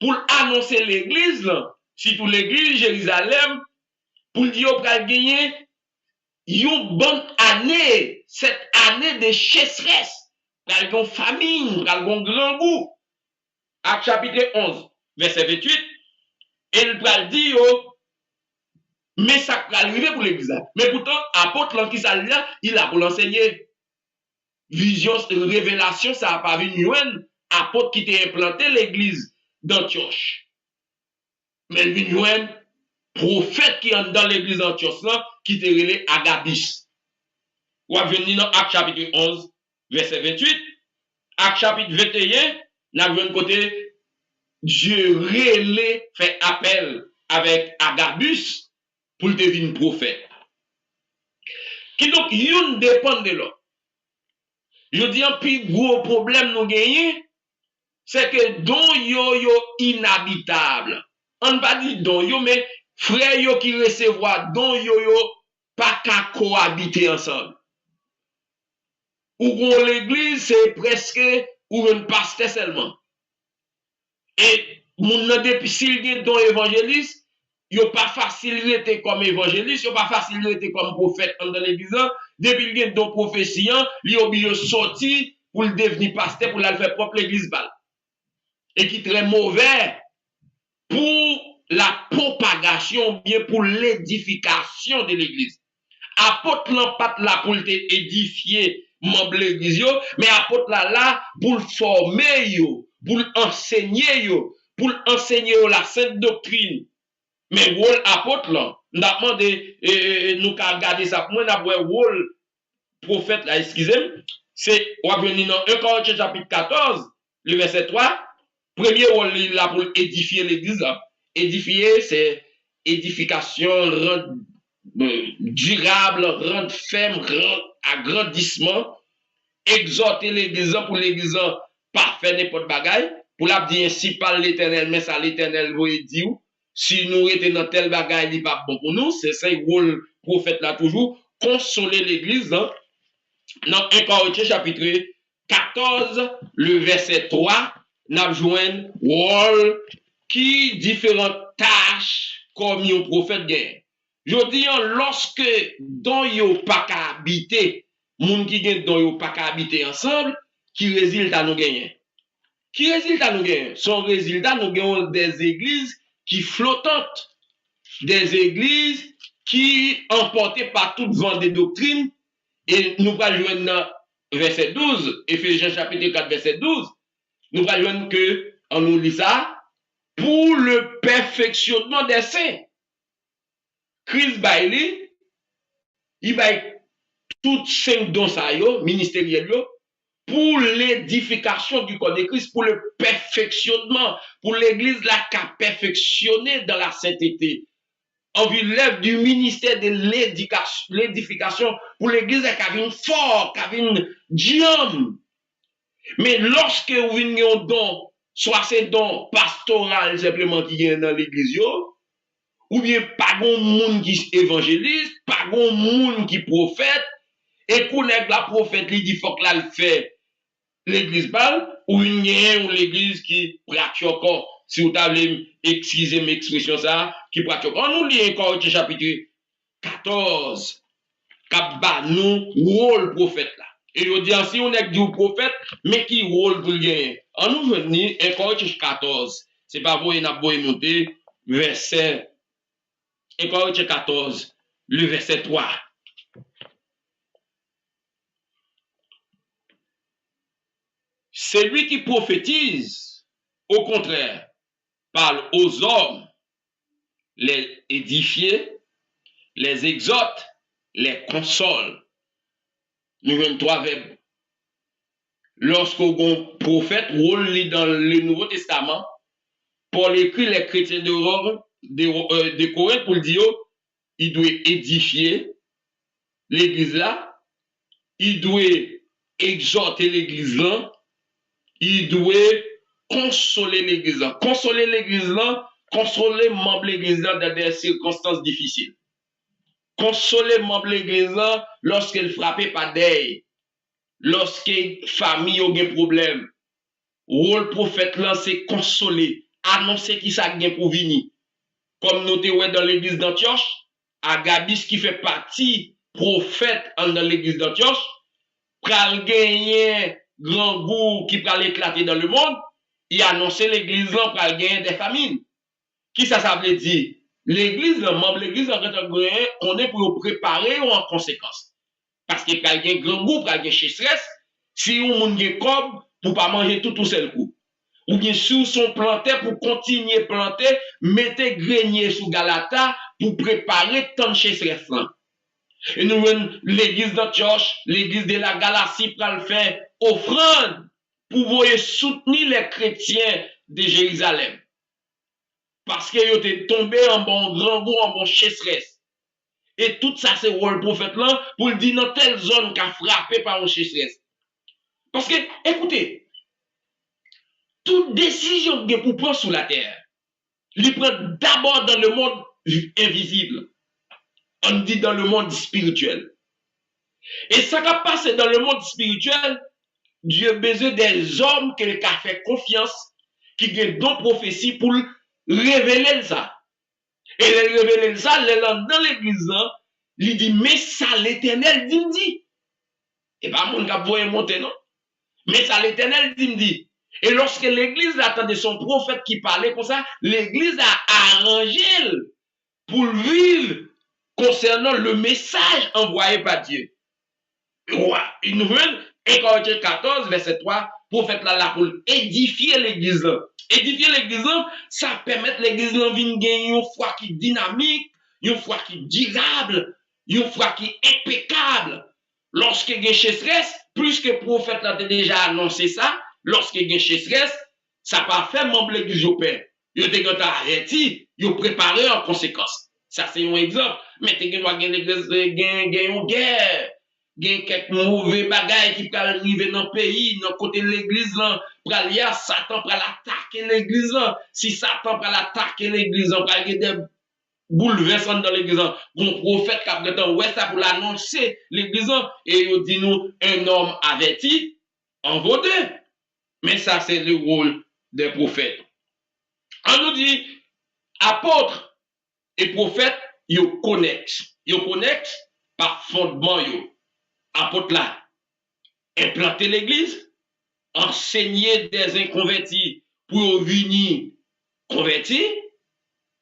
pour annoncer l'église, surtout l'église Jérusalem, pour dire pral gagner une bonne année, cette année de chasseresse, pral gon famine, pral gon grand goût. Actes chapitre 11, verset 28, et il pral dire mais ça va arriver pour l'église. Mais pourtant, apôtre qui s'allie là, il a pour l'enseigner. Vision, révélation, ça n'a pas vu une apôtre qui t'a implanté l'église d'Antioche. Mais une prophète qui est dans l'église d'Antioche qui t'a relé Agabus. On va venir dans Actes chapitre 11, verset 28. Actes chapitre 21, on a vu un côté, Dieu relé fait appel avec Agabus pour devenir prophète. Qui donc, yon dépend de l'autre. Je dis un plus gros problème nous gagnons, c'est que don yo inhabitable. On ne va pas dire don yo, mais frère yo qui recevoir don yo pas qu'à cohabiter ensemble. Ou qu'on l'église, c'est presque ou un pasteur seulement. Et mon depuis s'il y a don évangéliste, yo pas facile d'être comme évangéliste, yo pas facile d'être comme prophète dans l'église. Depuis qu'il y a don prophétie, il a obligé de sortir pour le devenir pasteur, pour le faire propre l'église balle. Et qui est très mauvais pour la propagation, bien pour l'édification de l'église. Apôtre là pas là pour édifier membre de l'église, mais apôtre là pour former pour enseigner la sainte doctrine. Mais rôle apôtre là, nous avons demandé, nous avons regardé ça pour nous, avons rôle prophète là, excusez-moi, c'est, on va venir dans 1 Corinthiens chapitre 14, le verset 3, premier rôle là pour édifier l'église. Édifier, c'est édification, rendre durable, rendre ferme, rendre agrandissement, exhorter l'église pour l'église pas faire n'importe bagaille, pour la dire ainsi par l'éternel, mais ça l'éternel vous dit. Si nous étions dans tel bagaille, il n'est pas bon pour nous. C'est ça le rôle prophète là toujours. Consoler l'église. Dans 1 Corinthiens chapitre 14, le verset 3, nous avons un rôle qui différentes tâches comme un prophète gagne. Je dis, lorsque dans yo pas qu'à habiter, moun qui gagne dans yo pas qu'à habiter ensemble, qui résultat nous gagne? Qui résultat nous gagne? Son résultat nous gagne des églises qui flottantes, des églises qui emportées par toute vent de doctrine, et nous allons jouer dans verset 12, Éphésiens chapitre 4, verset 12, nous allons jouer que, on nous lit ça, pour le perfectionnement des saints. Christ Bailey, il va tout 5 dons ça yo, ministériel yo, pour l'édification du corps de Christ, pour le perfectionnement, pour l'église là qui a perfectionné dans la sainteté. On lève du ministère de l'édification pour l'église qui a une force, qui a une diam. Mais lorsque vous venez au don, soit c'est don pastoral simplement qui est dans l'église, ou bien pas grand monde qui évangéliste, pas grand monde qui prophète, et qu'on est la prophète, il dit faut que là le fait l'église balle, ou une ou l'église qui pratique encore, si vous avez excusez m'expression ça, qui pratique encore. On nous lit encore chapitre 14, cap nous rôle prophète là. Et je dis si on est du prophète, mais qui rôle pour gagner. On nous venir encore 14. C'est pas vous, il n'a pas monter verset 14, le verset 3. Celui qui prophétise, au contraire, parle aux hommes, les édifier, les exhorte, les console. Nous avons 3 verbes. Lorsqu'on prophète roule dans le Nouveau Testament, Paul écrit les chrétiens de Rome, de Corinthe pour dire, il doit édifier l'église là, il doit exhorter l'église là, il doit consoler l'église là. Consoler l'église là, consoler membre l'église dans des circonstances difficiles. Consoler membre l'église lorsqu'elle frappée par deuil, lorsque famille a des problèmes. Rôle prophète là c'est consoler, annoncer qui ça gain pour venir. Comme nous te dans l'église d'Antioche, Agabus qui fait partie prophète dans l'église d'Antioche, pral gagner grand goût qui pral éclater dans le monde, il annonce l'église là pral gagner des famines. Qui ça veut dire? L'église, membre l'église on est pour préparer en conséquence. Parce que pral gagner grand goût, pral gagner chasseresse, si on moun gen cob pour pas manger tout seul coup. Ou bien sous son planté pour continuer planter, mettez grenier sous Galata pour préparer tant de chasseresse là. Et nous, l'église d'Antioche, l'église de la Galatie, pour le faire offrande pour soutenir les chrétiens de Jérusalem. Parce qu'ils étaient tombés en bon grand goût, en bon chasseresse. Et tout ça, c'est le prophète là pour le dire dans telle zone qui a frappé par une chasseresse. Parce que, écoutez, toute décision que vous prenez sur la terre, il prend d'abord dans le monde invisible. On dit dans le monde spirituel. Et ça qui passe dans le monde spirituel, Dieu a besoin des hommes qui ont fait confiance, qui ont don prophétie pour révéler ça. Et les révéler ça, dans l'église, il dit, mais ça l'éternel dit. Et pas mon cap voyer monter, non? Mais ça l'éternel dit. Et lorsque l'église attendait son prophète qui parlait comme ça, l'église a arrangé pour vivre concernant le message envoyé par Dieu. Une nouvelle, 1 Corinthiens 14, verset 3, prophète là pour édifier l'église. Édifier l'église, ça permet l'église de gagner une foi qui est dynamique, une foi qui est durable, une foi qui est impeccable. Lorsque il y a chasseresse, plus que le prophète l'a déjà annoncé ça, lorsque il y a chasseresse, ça pas fait membre de l'église au père. Il a arrêté, il a préparé en conséquence. Ça, c'est un exemple. Mais tu as l'église, une guerre. Il y a quelques mauvais bagailles qui peuvent arriver dans le pays, dans le côté de l'église, Satan va attaquer l'église. Si Satan va attaquer l'église, il va y avoir des bouleversements dans l'église. Mon prophète qui a prétendu, ouais, ça pour l'annoncer l'église. Et il dit nous, un homme averti, en vaudé. Mais ça, c'est le rôle des prophètes. On nous dit, apôtres et prophètes, ils connectent. Ils connectent par fondement. Apôtres là, implanter l'église, enseigner des inconvertis pour venir convertir,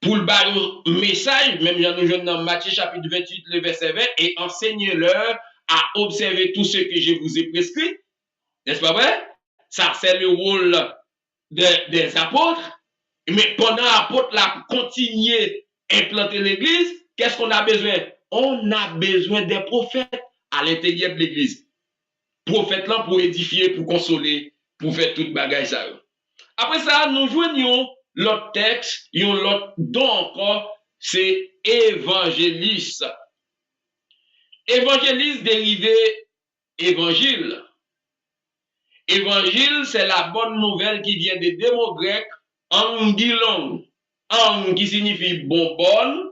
pour le message, même j'en ai dans Matthieu chapitre 28, le verset 20, et enseigner-leur à observer tout ce que je vous ai prescrit. N'est-ce pas vrai? Ça, c'est le rôle des apôtres. Mais pendant l'apôtre là, continuer à implanter l'église, qu'est-ce qu'on a besoin? On a besoin des prophètes à l'intérieur de l'église. Prophètes là pour édifier, pour consoler, pour faire toute bagaille ça. Après ça, nous joignons l'autre texte, l'autre don encore, c'est évangéliste. Évangéliste dérivé évangile. Évangile, c'est la bonne nouvelle qui vient des deux mots grecs, angilon. Ang qui signifie bonbonne,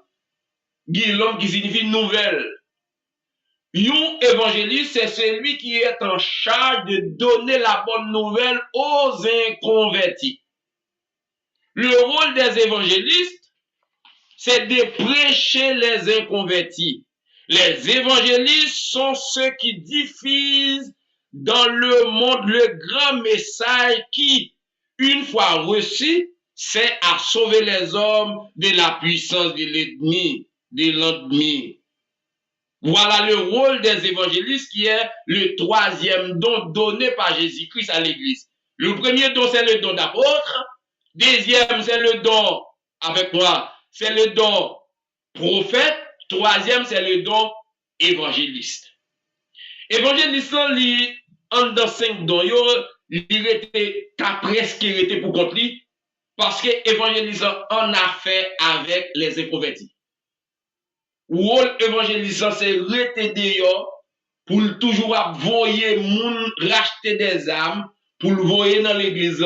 gilon qui signifie nouvelle. Un évangéliste, c'est celui qui est en charge de donner la bonne nouvelle aux inconvertis. Le rôle des évangélistes, c'est de prêcher les inconvertis. Les évangélistes sont ceux qui diffusent dans le monde le grand message qui, une fois reçu, c'est à sauver les hommes de la puissance de l'ennemi. Voilà le rôle des évangélistes qui est le troisième don donné par Jésus-Christ à l'Église. Le premier don, c'est le don d'apôtre. Deuxième, c'est le don, avec moi, c'est le don prophète. Troisième, c'est le don évangéliste. Évangéliste, en dans 5 dons, il était presque pour contre lui, parce que évangéliste en a fait avec les inconvertis. Rôle évangélisant, c'est rester dehors pour toujours voyer moun racheter des âmes, pour le voyer dans l'église,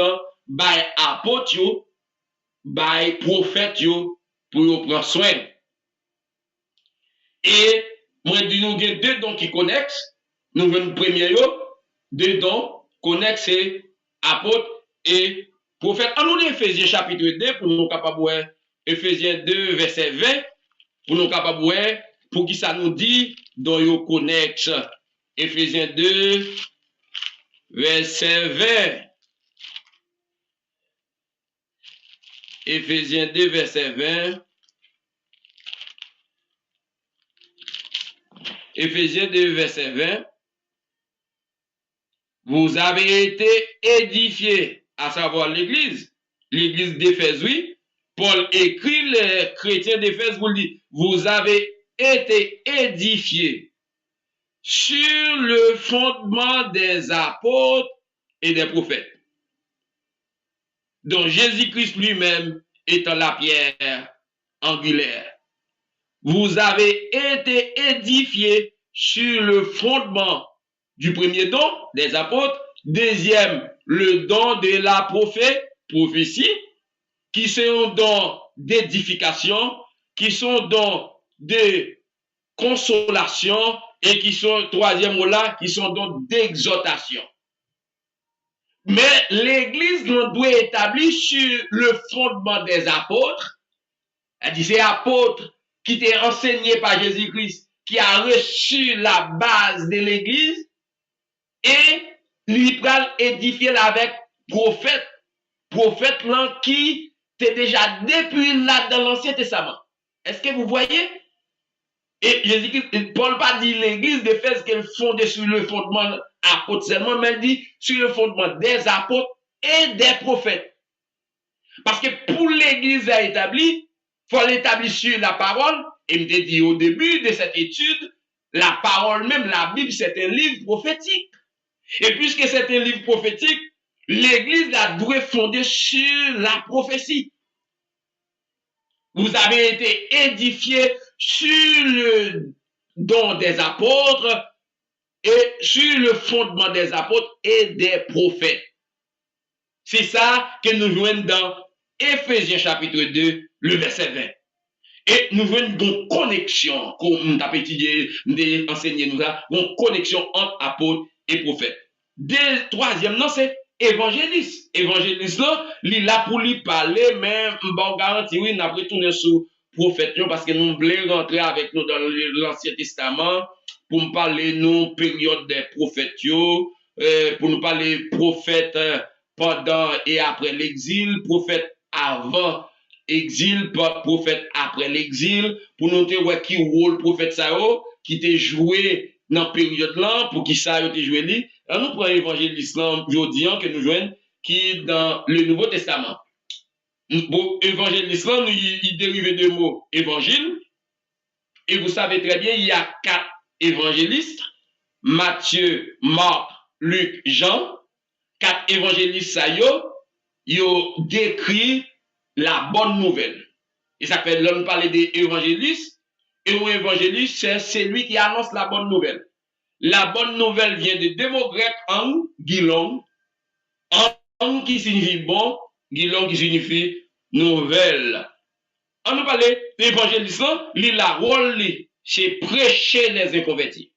by apôtre, by prophète yo pour yo prendre soin. Et moi dis nous gen deux dons qui connexes. Nous venons premier yo, deux dons connexes c'est apôtre et prophète. En nous Éphésiens chapitre 2 pour nous capable voir Éphésiens 2 verset 20 pour nous capable voir pour qui ça nous dit dans yo connexe. Éphésiens 2 verset 20. Éphésiens 2 verset 20. Éphésiens 2 verset 20. Vous avez été édifiés, à savoir l'église d'Éphèse, oui. Paul écrit les chrétiens d'Éphèse pour dire, vous avez été édifiés sur le fondement des apôtres et des prophètes, dont Jésus-Christ lui-même étant la pierre angulaire. Vous avez été édifiés sur le fondement du premier don des apôtres, deuxième, le don de la prophétie, qui sont dons d'édification, qui sont dons de consolation, et qui sont, troisième mot-là, qui sont dons d'exhortation. Mais l'Église doit établir sur le fondement des apôtres, c'est-à-dire ces apôtres qui étaient enseignés par Jésus-Christ, qui a reçu la base de l'Église, et lui pral édifier avec prophète là qui était déjà depuis là dans l'Ancien Testament. Est-ce que vous voyez? Et Jésus-Christ, Paul pas dit l'église d'Éphèse qu'elle fondait sur le fondement apôtre seulement, mais elle dit sur le fondement des apôtres et des prophètes. Parce que pour l'église à établir, il faut l'établir sur la parole. Et je dit au début de cette étude, la parole même, la Bible, c'est un livre prophétique. Et puisque c'est un livre prophétique, l'église doit fonder sur la prophétie. Vous avez été édifiés sur le don des apôtres et sur le fondement des apôtres et des prophètes. C'est ça que nous voyons dans Éphésiens chapitre 2, le verset 20. Et nous voyons une connexion, comme nous avons étudié, nous enseigné nous ça, une connexion entre apôtres et prophètes. Troisième, non, c'est évangéliste. Évangéliste, là, il est là pour lui parler, mais bon, garantie, oui, nous avons retourné sur prophète, parce que nous voulons rentrer avec nous dans l'Ancien Testament, pour nous parler, nous, période des prophètes, pour nous parler prophètes pendant et après l'exil, prophètes avant exil, prophète après l'exil, pour nous dire qui rôle prophète ça qui t'est joué dans la période là, pour qui ça a été joué li. Alors nous prenons l'évangéliste aujourd'hui que nous joignons, qui est dans le Nouveau Testament. Bon, évangéliste là, il dérive de mots évangile, et vous savez très bien, il y a 4 évangélistes, Matthieu, Marc, Luc, Jean. 4 évangélistes ça yo décrit la bonne nouvelle. Et ça fait l'on parler des évangélistes. Et un évangéliste, c'est celui qui annonce la bonne nouvelle. La bonne nouvelle vient de deux mots grecs, ang, gilong. Ang qui signifie bon, gilong qui signifie nouvelle. On nous parle de l'évangéliste, il a rôle, c'est prêcher les inconvertis.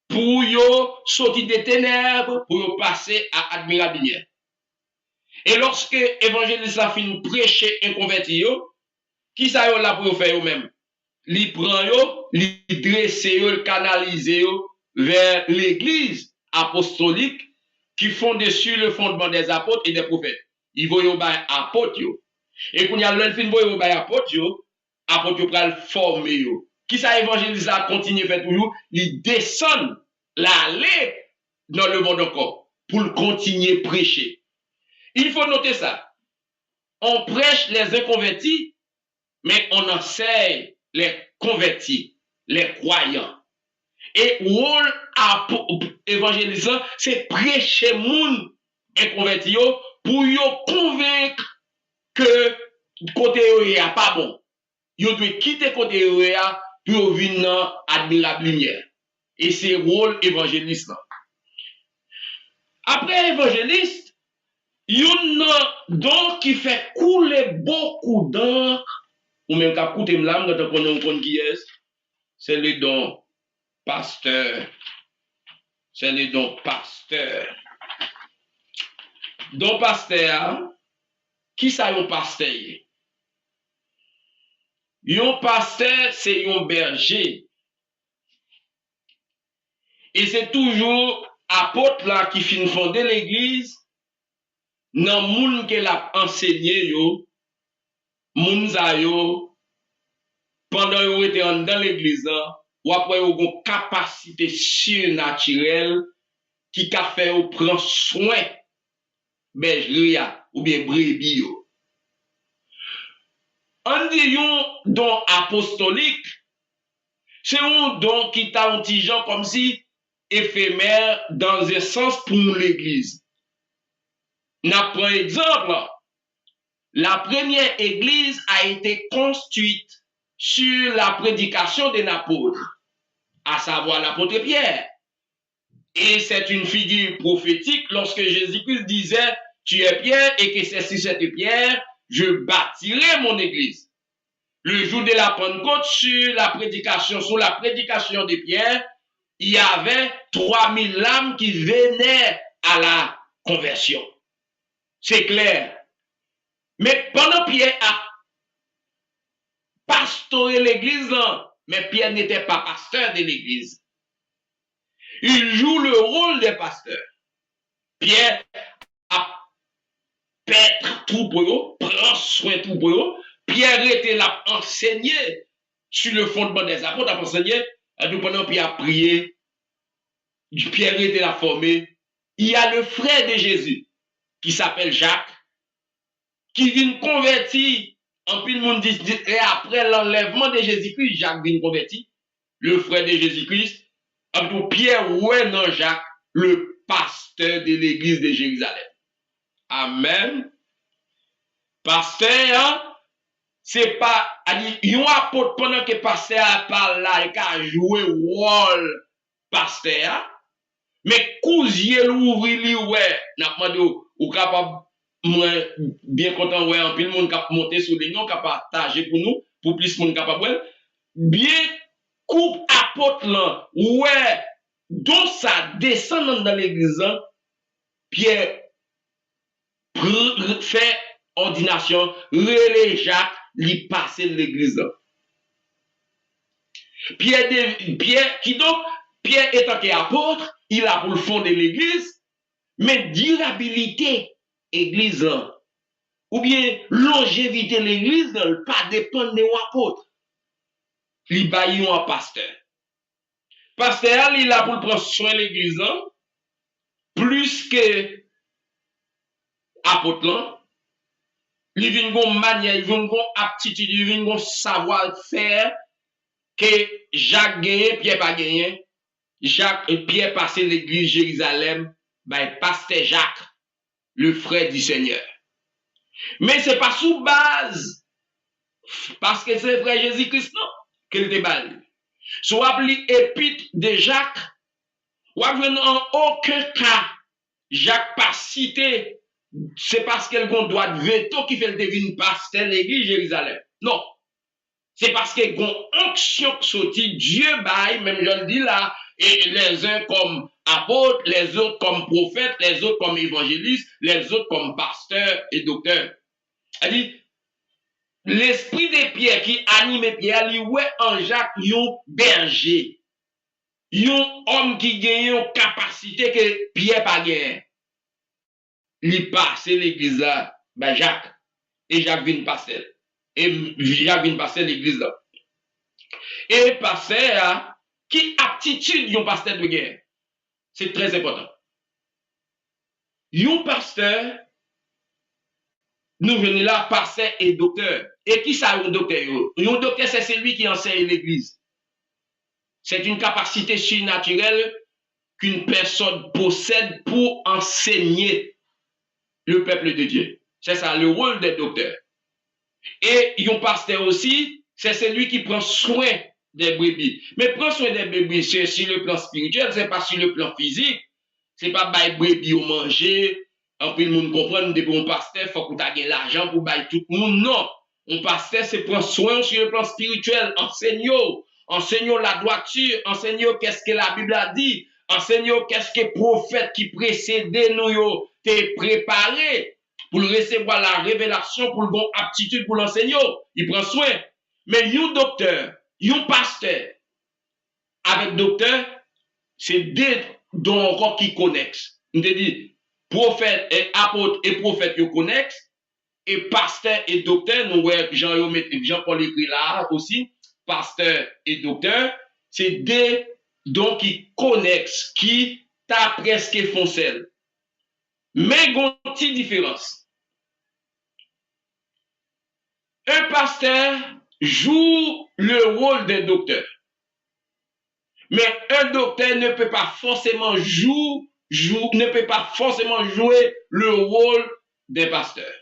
Pour yo sortir des ténèbres, pour yo passer à admirabilité. Et lorsque l'évangéliste a fini prêcher inconverti, qui ça yo là pour faire eux-mêmes? Li prend yo, li dresse yo, li canalise yo vers l'église apostolique qui fonde sur le fondement des apôtres et des prophètes. Il va yo bay apôtres yo. Et quand il y a l'un fin va yo bay apôtres yo pral former yo. Qui ça évangéliste a continué faire toujours, il descend l'aller dans le monde encore pour continuer prêcher. Il faut noter ça. On prêche les inconvertis, mais on enseigne les convertis, les croyants. Et rôle évangélisant, c'est prêcher moun inconvertis pour yo convaincre que côté yo a pas bon. Yo doit quitter côté yo pour venir admirable lumière. Et c'est rôle évangéliste. Après évangéliste, Yon don qui fait couler beaucoup d'encre, ou même qu'à coûter l'âme quand on connaît qui est, c'est le don pasteur. C'est le don pasteur. Don pasteur, qui ça yon pasteur? Yon pasteur, c'est yon berger. Et c'est toujours apôtre là qui fin fonder l'église, nan moun ke l'a enseigné yo, moun za yo, pendant yo était dans l'église là, ou après yo gon capacité surnaturelle qui ka fait ou prend soin bergerie ou bien brebis yo. On dit yon don apostolique, c'est un don qui t'a un petit genre comme si éphémère dans un sens pour l'église. N'a par exemple, la première église a été construite sur la prédication d'un apôtre, à savoir l'apôtre Pierre. Et c'est une figure prophétique lorsque Jésus-Christ disait, tu es Pierre et que c'est sur cette pierre, je bâtirai mon église. Le jour de la Pentecôte, sur la prédication de Pierre, il y avait 3000 âmes qui venaient à la conversion. C'est clair. Mais pendant Pierre a pastoré l'église, mais Pierre n'était pas pasteur de l'église. Il joue le rôle des pasteurs. Pierre a paître tout pour eux, prend soin tout pour eux. Pierre était là enseigné sur le fondement des apôtres, a enseigné, pendant Pierre a prié, Pierre était là formé. Il y a le frère de Jésus qui s'appelle Jacques, qui vient convertir, en plus le monde dit, et après l'enlèvement de Jésus-Christ, Jacques vient convertir, le frère de Jésus-Christ, Pierre, ouais, non, Jacques, le pasteur de l'église de Jérusalem. Amen. Pasteur, c'est pas, yon apôtre pendant que pasteur parle là, il a joué rôle pasteur, mais cousier l'ouvri li, ouais, n'a pas de, ou capable, moi, bien content, ouais, en pile monde cap monter sur les noms, cap partager pour nous, pour plus monde capable, bien coupe apôtre là, ouais, donc ça descend dans l'église, Pierre fait ordination, relais Jacques, lui passer l'église. Pierre, qui donc, Pierre étant qu'apôtre, il a pour le fond de l'église, mais durabilité église, ou bien longévité l'église, pas dépendre de l'apôtre. Il baille un pasteur. Pasteur, il a pour prendre soin de l'église, plus que apôtre. Il vient une manière, il vient une aptitude, il vient un savoir-faire que Jacques gagne, Pierre pas gagné. Jacques et Pierre passaient l'église Jérusalem, ben pasteur Jacques, le frère du Seigneur. Mais c'est pas sous base, parce que c'est le frère Jésus-Christ, non, qu'il était basé. Soit l'épître de Jacques, ou en aucun cas, Jacques pas cité, c'est parce qu'elle a un droit de veto qui fait le devine pasteur l'église Jérusalem. Non. C'est parce qu'il y a une onction qui sortit, Dieu baille, même je le dis là, et les uns comme apôtres, les autres comme prophètes, les autres comme évangélistes, les autres comme pasteurs et docteurs. C'est-à-dire, l'esprit de Pierre qui anime Pierre, il ouais en Jacques, un berger. Un homme qui gagne une capacité que Pierre pas gagné. Il passe l'église là, ben Jacques, et Jacques vient passer. Et Jacques vient passer l'église là. Et pasteur, qui aptitude yon pasteur de guerre? C'est très important. Yon pasteur, nous venons là, pasteur et docteur. Et qui ça yon docteur? Yon docteur, c'est celui qui enseigne l'église. C'est une capacité surnaturelle qu'une personne possède pour enseigner le peuple de Dieu. C'est ça, le rôle des docteurs. Et yon pasteur aussi, c'est celui qui prend soin des brebis. Mais prendre soin des brebis, c'est sur le plan spirituel, c'est pas sur le plan physique. C'est pas bailler brebis au manger, En plus, le monde comprend, depuis un pasteur, il faut que tu aies l'argent pour bailler tout le monde. Non. Un pasteur, c'est prendre soin sur le plan spirituel. Enseignons la droiture. Enseignons qu'est-ce que la Bible a dit. Enseignons qu'est-ce que les prophètes qui précédaient nous t'es préparé pour recevoir la révélation, pour le aptitude pour l'enseigner. Il prend soin. Mais un docteur, un pasteur, avec docteur, c'est deux dons encore qui connexent. On te dit, prophète et apôtre et prophète qui connexent, et pasteur et docteur, nous voyons Jean-Paul écrit là aussi, pasteur et docteur, c'est deux dons qui connexent, qui t'a presque foncel. Mais il y a une petite différence. Un pasteur joue le rôle d'un docteur. Mais un docteur ne peut pas forcément jouer le rôle d'un pasteur.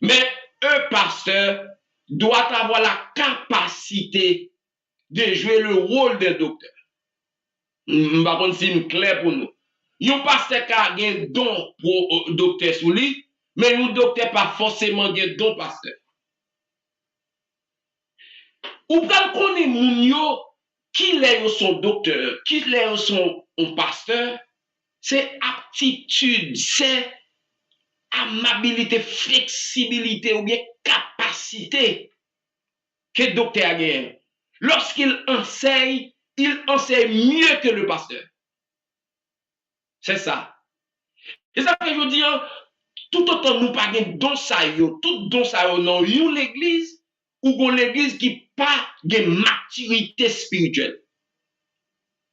Mais un pasteur doit avoir la capacité de jouer le rôle d'un docteur. Je ne sais pas si c'est clair pour nous. Un pasteur qui a un don pour docteur sous lui, mais un docteur pas forcément un don pasteur. Ou bien qu'on est moun qui est son docteur, qui est son pasteur, c'est aptitude, c'est amabilité, flexibilité ou bien capacité que le docteur a gagné. Lorsqu'il enseigne mieux que le pasteur. C'est ça. Et ça veut dire, tout autant nous pas de don ça tout don ça non, l'église ou l'église qui pas de maturité spirituelle.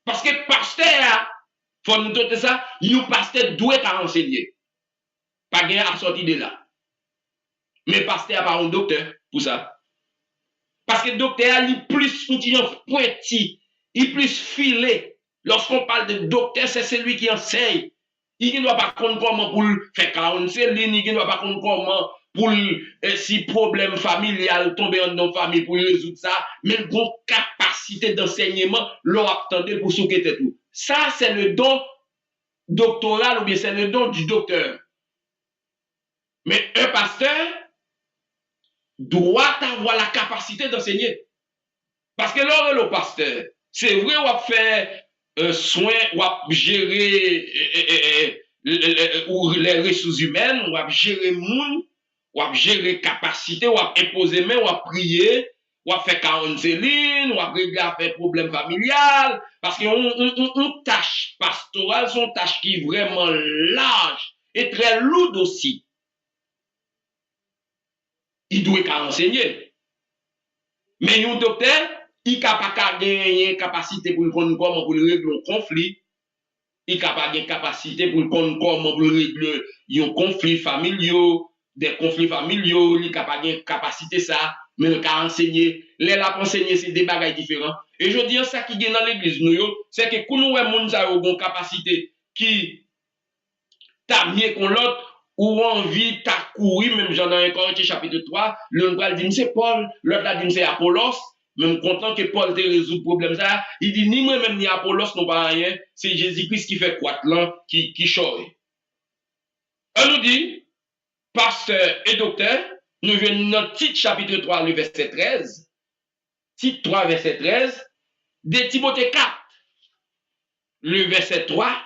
Parce que pasteur, faut nous donner ça, un pasteur doit enseigner. Pas gain à sortir de là. Mais pasteur pas un docteur pour ça. Parce que docteur il plus pointi, il plus filé. Lorsqu'on parle de docteur, c'est celui qui enseigne. Il ne doit pas comprendre comment pour faire 40 lignes, il ne doit pas comprendre comment pour si problème familial tomber dans famille pour résoudre ça, mais il a une capacité d'enseignement, leur attendait pour souquer tout. Ça, c'est le don doctoral ou bien c'est le don du docteur. Mais un pasteur doit avoir la capacité d'enseigner. Parce que là, le pasteur, c'est vrai, on va faire soin, on va gérer les ressources humaines, on va gérer le monde, on va gérer capacité, on va imposer main, on va prier, on va faire 40 lignes, on va régler faire problème familial. Parce qu'on tâche pastorale, son tâche qui est vraiment large et très lourde aussi. Il doit enseigner. Mais un docteur, il n'a pas gagner capacité pour comprendre comment pour régler un conflit. Il n'a pas gagner capacité pour comprendre comment pour régler un conflit familial, des conflits familiaux. Il n'a pas gagner capacité ça, mais il a enseigné. Les la enseigner, c'est des bagages différents. Et je dis ça qui est dans l'église, c'est que quand nous avons une capacité qui t'a mieux qu'on l'autre, ou envie t'a courir, même j'en ai encore chapitre 3, l'un va dire c'est Paul, l'autre va dire c'est Apollos, même content que Paul te résout le problème ça, il dit ni moi-même ni Apollos n'ont pas rien, c'est Jésus-Christ qui fait quoi là, qui choye. On nous dit, pasteur et docteur, nous venons dans le titre chapitre 3, le verset 13, titre 3, verset 13, de Timothée 4, le verset 3,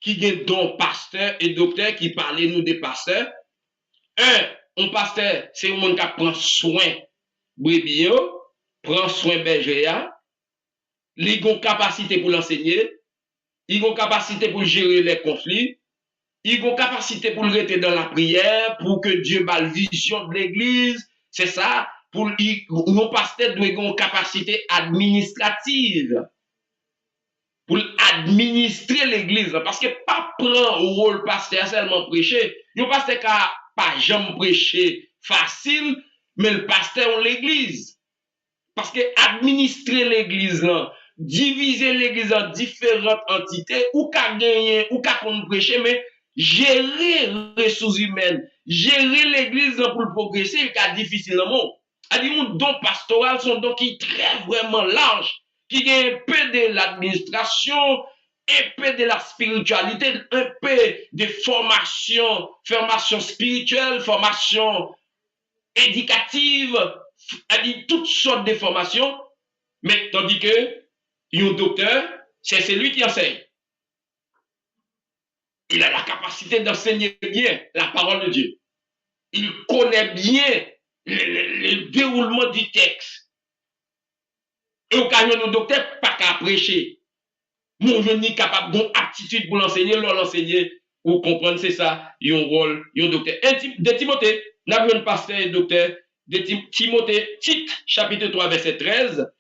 qui est donc pasteur et docteur qui parlent nous des pasteurs. Un pasteur, c'est un monde qui prend soin brebis, prend soin berger, il a une capacité pour l'enseigner, il a une capacité pour gérer les conflits, il a une capacité pour rester dans la prière, pour que Dieu ait la vision de l'église, c'est ça, pour un pasteur doit avoir une capacité administrative. Pour administrer l'église. Parce que pas prendre au rôle pasteur seulement prêcher. Le pasteur qui n'a pas jamais prêché facile, mais le pasteur en l'église. Parce que administrer l'église, diviser l'église en différentes entités, ou qu'à gagner, ou qu'à prêcher, mais gérer les ressources humaines, gérer l'église pour le progresser, c'est difficilement. Mon don pastoral, son don qui est très vraiment large, qui est un peu de l'administration, un peu de la spiritualité, un peu de formation spirituelle, formation éducative, toutes sortes de formations, mais tandis que un docteur, c'est celui qui enseigne. Il a la capacité d'enseigner bien la parole de Dieu. Il connaît bien le déroulement du texte. Et au cas où le docteur pas qu'à prêcher. Mon jeune n'est capable d'une aptitude pour l'enseigner, l'enseigner, ou comprendre, c'est ça, il y a un rôle, il y a un docteur. De Timothée, nous avons un pasteur et docteur, de Timothée, Tite, chapitre 3, verset 13,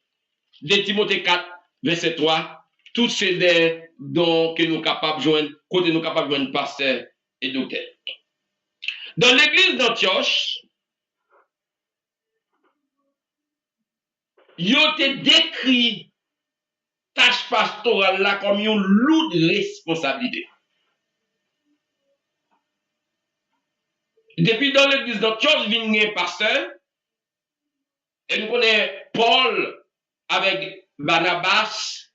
de Timothée 4, verset 3, tous ces des dons que nous sommes capables de joindre, côté nous capables de joindre pasteur et docteur. Dans l'église d'Antioche, il a été décrit tâche pastorale là comme une lourde responsabilité. Depuis dans l'église d'Antioche, il y a un pasteur, et nous connaissons Paul avec Barnabas,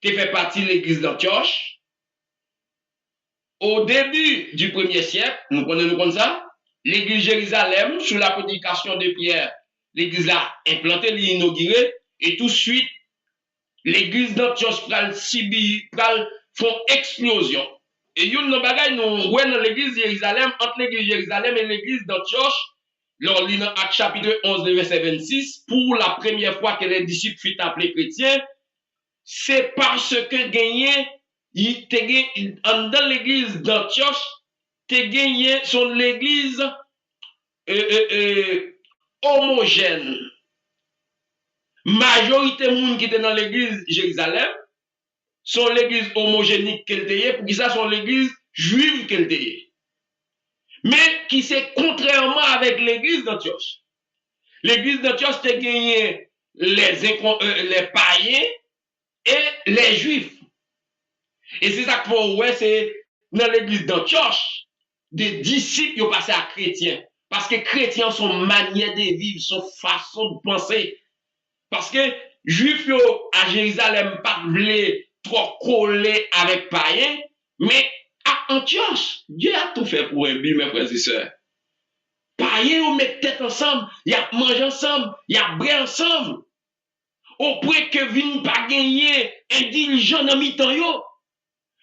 qui fait partie de l'église d'Antioche. Au début du 1er siècle, nous connaissons comme ça, l'église Jérusalem, sous la prédication de Pierre, l'église a implanté, inaugurée, et tout de suite, l'église d'Antioche font explosion. Et il y a une bagaille, nous voyons dans l'église de Jérusalem, entre l'église de Jérusalem et l'église d'Antioche, lors de Actes chapitre 11, verset 26, pour la première fois que les disciples furent appelés chrétiens, c'est parce que dans l'église d'Antioche, son l'église homogène. Majorité de monde qui était dans l'église Jérusalem sont l'église homogénique qu'elle était, pour qui ça sont l'église juive qu'elle était. Mais qui c'est contrairement avec l'église d'Antioche. L'église d'Antioche a gagné les païens et les juifs. Et c'est ça qu'il faut voir, c'est dans l'église d'Antioche, des disciples qui ont passé à chrétiens. Parce que chrétiens sont manière de vivre, sont façon de penser. Parce que juifs à Jérusalem pas voulaient trop coller avec païens, mais à Antioche, Dieu a tout fait pour un but, mes frères et sœurs. Païens, on met tête ensemble, il y a mangé ensemble, il y a bré ensemble. Au point que viennent pas gagner un dirigeant dans mi-temps yo.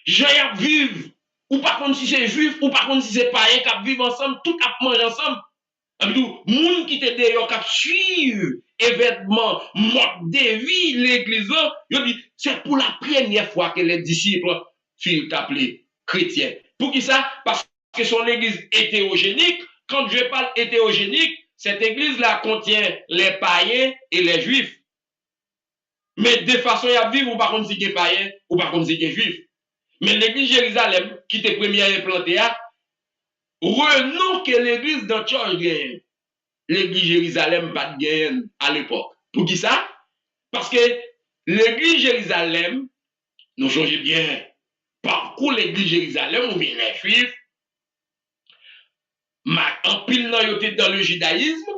J'ai à vivre, ou par contre si c'est juif, ou par contre si c'est païen qui vivent ensemble, tout à manger ensemble. Moun qui te d'ailleurs qui suivre événement, mode de vie, l'église, c'est pour la première fois que les disciples furent appelés chrétiens. Pour qui ça? Parce que son église hétérogénique. Quand je parle hétérogénique, cette église-là contient les païens et les juifs. Mais de façon à vivre, ou par contre si c'est païen, ou par contre si c'est juif. Mais l'église Jérusalem, qui était première implantée, renom que l'église d'Antioche gagne. L'église Jérusalem pas de gagne à l'époque. Pour qui ça? Parce que l'église Jérusalem, nous changeons bien, parcours l'église Jérusalem, ou bien les juifs, en pile dans le judaïsme,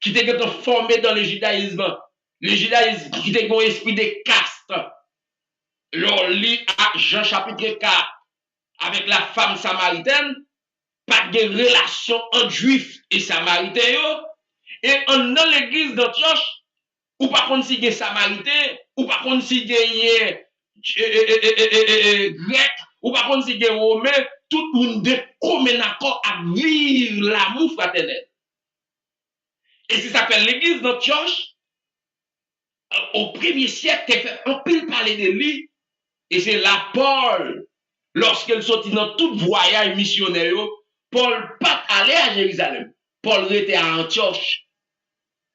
qui était formé dans le judaïsme qui était un esprit de caste. L'on lit à Jean chapitre 4 avec la femme samaritaine, pas de relation entre juifs et samaritains. Et dans l'église d'Antioche, ou par contre si il y a samaritain, ou par contre si il y a grec, ou par contre si il y a romain, tout le monde est commun accord à vivre l'amour fraternel. Et c'est ça que l'église d'Antioche, au 1er siècle, t'es fait un pile parler de lui. Et c'est là Paul, lorsqu'il sortit dans tout voyage missionnaire, Paul pas allé à Jérusalem. Paul était à Antioche.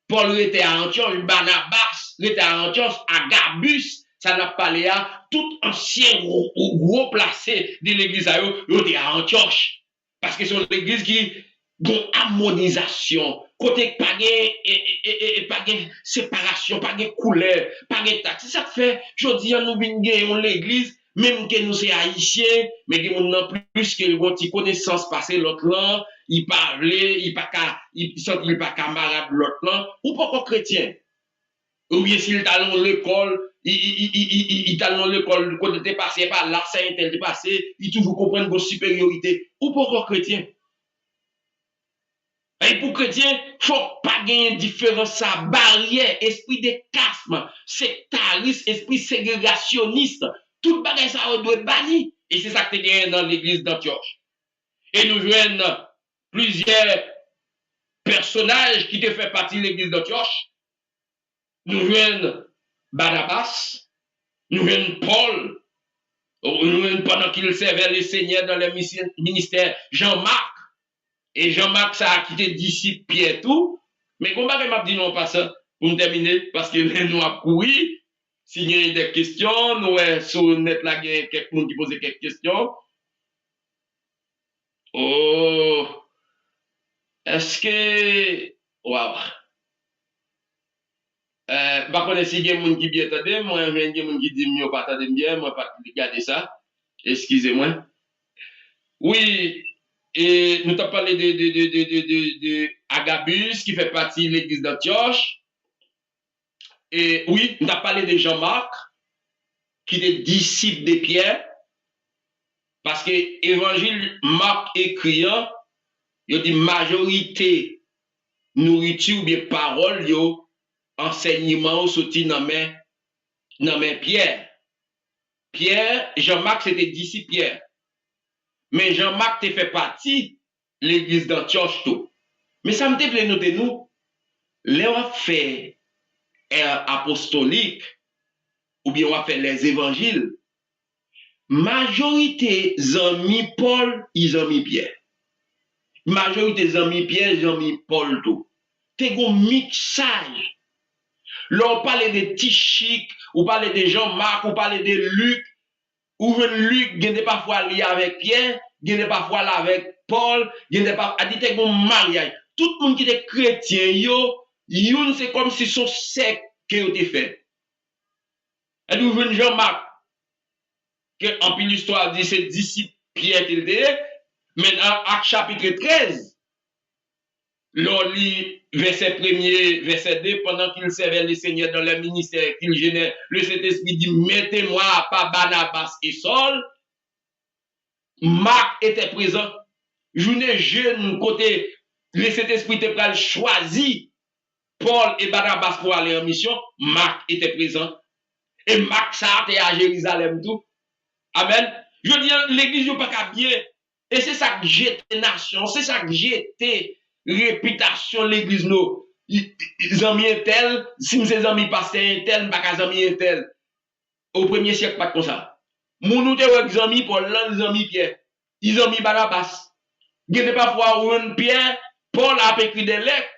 Paul était à Antioche, Barnabas était à Antioche, à Gabus, ça n'a pas l'air à tout ancien gros placé de l'église était à Antioche. Parce que c'est l'église qui a une harmonisation. Côté pas de séparation, pas de couleur, pas de taxe. C'est ça que fait, je dis, nous venons l'église, même que nous sommes haïtiens, mais que nous n'avons plus que une connaissance passée l'autre là, il parlait, il sent qu'il pas camarade l'autre là, ou pas chrétien. ou bien s'il t'a dans l'école, il t'a dans l'école, quand t'es passé par là, ça est t'es passé, il toujours comprendre vos supériorité. Ou pourquoi chrétien? Et pour chrétien, faut pas gagner différence, ça barrière, esprit de casme, sectariste, esprit ségrégationniste. Tout bagage ça doit être banni. Et c'est ça que tu gagné dans l'église d'Antioche. Et nous joignons plusieurs personnages qui te font partie de l'église d'Antioche. Nous joignons Barnabas, nous joignons Paul, nous joignons pendant qu'il servait le Seigneur dans le ministère, Jean-Marc. Et Jean-Marc, ça a quitté disciple Pierre tout. Mais comment m'a dit non pas ça pour me terminer? Parce que nous avons couru. S'il y a des questions, nous sur le net là, il y a quelqu'un qui pose quelques questions. Oh, est-ce que. Waouh! Par contre, si il y a des gens qui bien attendent, moi, il y a des gens qui disent mieux pas attendre bien, moi, pas regarder ça. Excusez-moi. Oui. Et nous t'avons parlé de Agabus qui fait partie de l'église d'Antioche. Et oui, nous avons parlé de Jean-Marc qui est disciple de Pierre. Parce que l'évangile Marc écriant, il dit majorité nourriture ou bien parole, yo, enseignement sorti dans main Pierre. Pierre, Jean-Marc c'était disciple Pierre. Mais Jean-Marc te fait partie de l'église d'Antioche tout. Mais ça me plaît noter nous, les on fait apostolique ou bien on va faire les évangiles. Majorité amis Paul, ils amis Pierre. Majorité amis Pierre, ils amis Paul tout. T'es un mixage. Là on parle de Tichic, ou parle de Jean-Marc, ou parle de Luc, ou Luc, il est parfois lié avec Pierre, il est parfois là avec Paul, il est parfois, dit t'es un mariage. Tout le monde qui est chrétien, yo, c'est comme si son sec que vous avez fait. Et nous venons Jean-Marc, que en plus l'histoire dit c'est disciple Pierre qu'il était, mais dans Acte chapitre 13, l'on lit verset 1er, verset 2, pendant qu'il servait le Seigneur dans le ministère qu'il gênait, le Saint-Esprit dit, mettez-moi à pas Barnabas et Saul. Marc était présent. Je n'ai jeune côté, le Saint-Esprit était prêt à choisir Paul et Barnabas pour aller en mission. Marc était présent. Et Marc, ça était à Jérusalem tout. Amen. Je veux dire, l'église n'est pas qu'à bien. Et c'est ça que j'étais nation, c'est ça que j'étais réputation l'église nous. Ils ont mis un tel, si mes amis passaient un tel, pas qu'à amis un tel. Au premier siècle, pas comme ça. Mon nous des amis Paul, ils ont mis Pierre. Ils ont mis Barnabas. Il y a parfois un Pierre, Paul a écrit des lettres.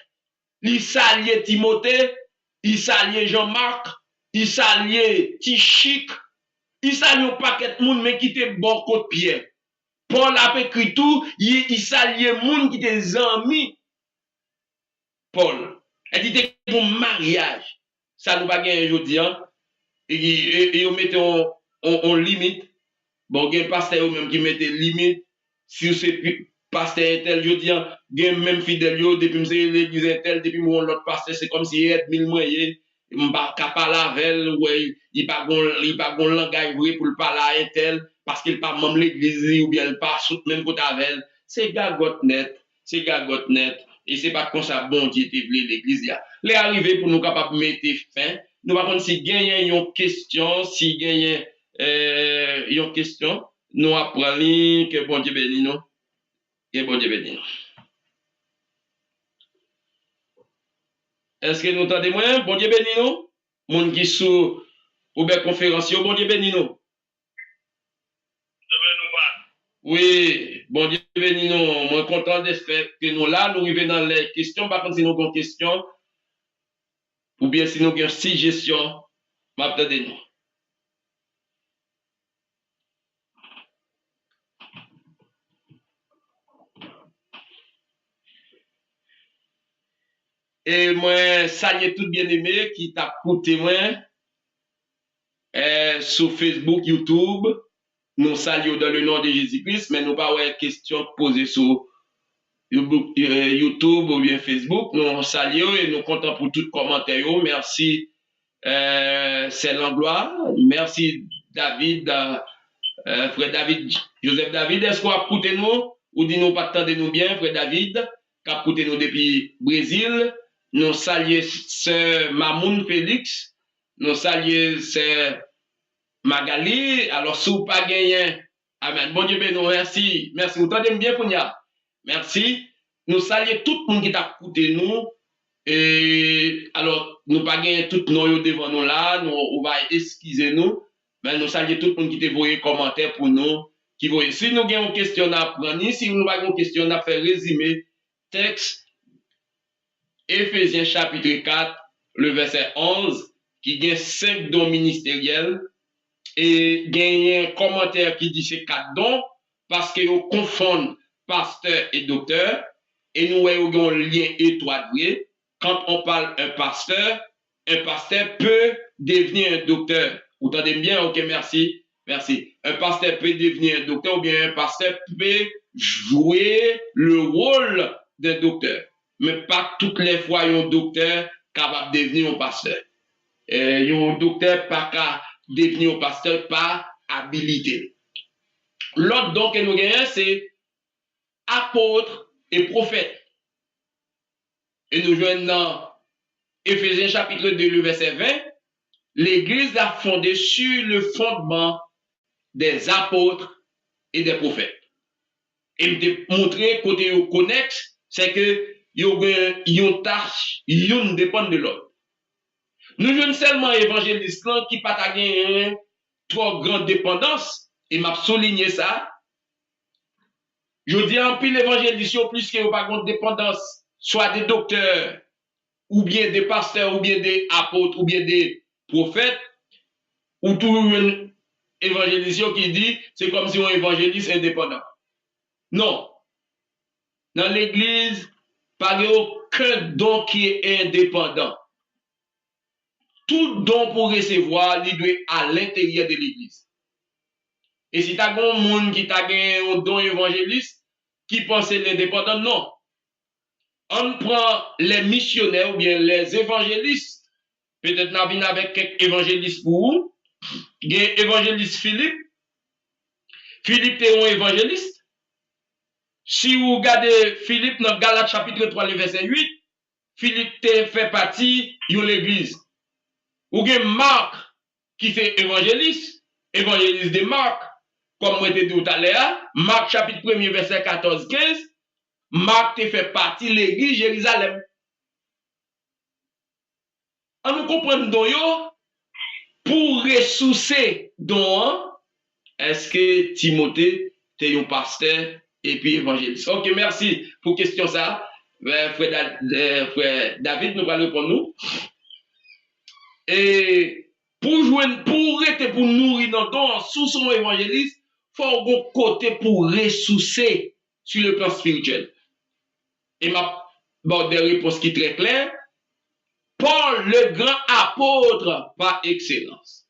Il s'alliait Timothée, il s'alliait Jean-Marc, il s'alliait Tichic, il s'alliait un paquet de monde, mais qui était bon contre Pierre. Paul a écrit tout, il s'alliait monde qui était amis. Paul. Elle dit que ton mariage, ça nous va gagner aujourd'hui, hein? Et on mettait en limite. Bon, il y a un pasteur même qui mettait limite. Si c'est pasteur tel, je dis, il y a même fidèle, depuis que l'église tel, depuis que l'autre pasteur, c'est comme si il y a 1000 moyens. Il ne pas parler avec ouais, il pas bon langage vrai pour parler à un tel, parce qu'il pas même l'église, ou bien il pas sous même côté avec elle. C'est gagote net. Et c'est pas comme ça, bon Dieu, t'es venu l'église. Les arrivés pour nous capables de mettre fin. Nous, par contre, si gagnez une question, si gagnez une question, nous apprenons que bon Dieu bénisse nous. Que bon Dieu bénisse nous. Est-ce que nous entendez moins? Bon Dieu bénisse nous. Moun qui sous ou bien conférence, bon Dieu bénisse nous. Oui, bon Dieu bénisse nous. Moi, content de faire que nous là, nous arrivons dans les questions. Par contre, si nous avons des questions, ou bien si nous avons une suggestion, m'attendez-nous. Et moi, salue tout bien-aimé qui t'a écouté moi sur Facebook, YouTube. Nous saluons dans le nom de Jésus-Christ, mais nous pas avoir question posée sur YouTube ou bien Facebook. Nous saluons et nous comptons pour tout commentaire. Merci c'est l'Anglois. Merci David, frère David, Joseph David. Est-ce qu'on a écouté nous ou dit nous pas attendez nous bien, frère David, qui a écouté nous depuis Brésil. Nous saluons sœur Mamoun Félix. Nous saluons sœur Magali. Alors, si vous pas gagné, amen. Bon Dieu, ben nous merci. Merci. Vous entendez bien, Kounia? Merci. Nous saluons tout le monde qui t'a écouté nous. Et alors, nous pas gagné tout le monde devant nous là. Nous, on va excuser nous. Mais nous saluons tout le monde qui t'a envoyé commentaire pour nous. Qui voyait. Si nous avons une question à prendre, si nous avons une question à faire résumé, texte Éphésiens chapitre 4, le verset 11, qui gagne 5 dons ministériels. Et gagne un commentaire qui dit c'est 4 dons, parce que vous confondez pasteur et docteur. Et nous avons un lien étroit. Quand on parle un pasteur peut devenir un docteur. Vous entendez bien? Ok, merci. Merci. Un pasteur peut devenir un docteur ou bien un pasteur peut jouer le rôle d'un docteur. Mais pas toutes les fois un docteur capable de devenir un pasteur. Un docteur pas capable de devenir un pasteur par habilité. L'autre don que nous gagnons, c'est apôtre et prophète. Et nous joignons dans Éphésiens chapitre 2, le verset 20. L'Église a fondé sur le fondement des apôtres et des prophètes. Et me montrer côté au connexe, c'est que yon tâche, yon dépend de l'autre. Nous jouons seulement évangéliste qui pas gagné trop grande dépendance, et m'a souligné ça. Je dis en pile l'évangéliste plus que pas grande dépendance, soit des docteurs, ou bien des pasteurs, ou bien des apôtres, ou bien des prophètes, ou tout un évangéliste qui dit c'est comme si on évangéliste indépendant. Non. Dans l'église, pas aucun don qui est indépendant. Tout don pour recevoir, il doit être à l'intérieur de l'église. Et si tu as un monde qui t'a un don évangéliste, qui pense l'indépendant, non. On prend les missionnaires ou bien les évangélistes. Peut-être qu'on vient avec quelques évangélistes pour vous. Il y a évangéliste Philippe. Philippe est un évangéliste. Si vous regardez Philippe dans Galates chapitre 3, le verset 8, Philippe fait partie de l'église. Ou bien Marc qui fait évangéliste de Marc, comme on était dit tout à l'heure, Marc chapitre 1, verset 14-15, Marc fait partie de l'église Jérusalem. On nous comprend donc pour ressourcer donc, est-ce que Timothée est un pasteur et puis évangéliste? Ok, merci pour question ça. Frère David nous va répondre nous. Et pour nourrir dans don sous son évangéliste, il faut un côté pour ressourcer sur le plan spirituel. Et ma des réponses qui sont très claires. Paul, le grand apôtre par excellence,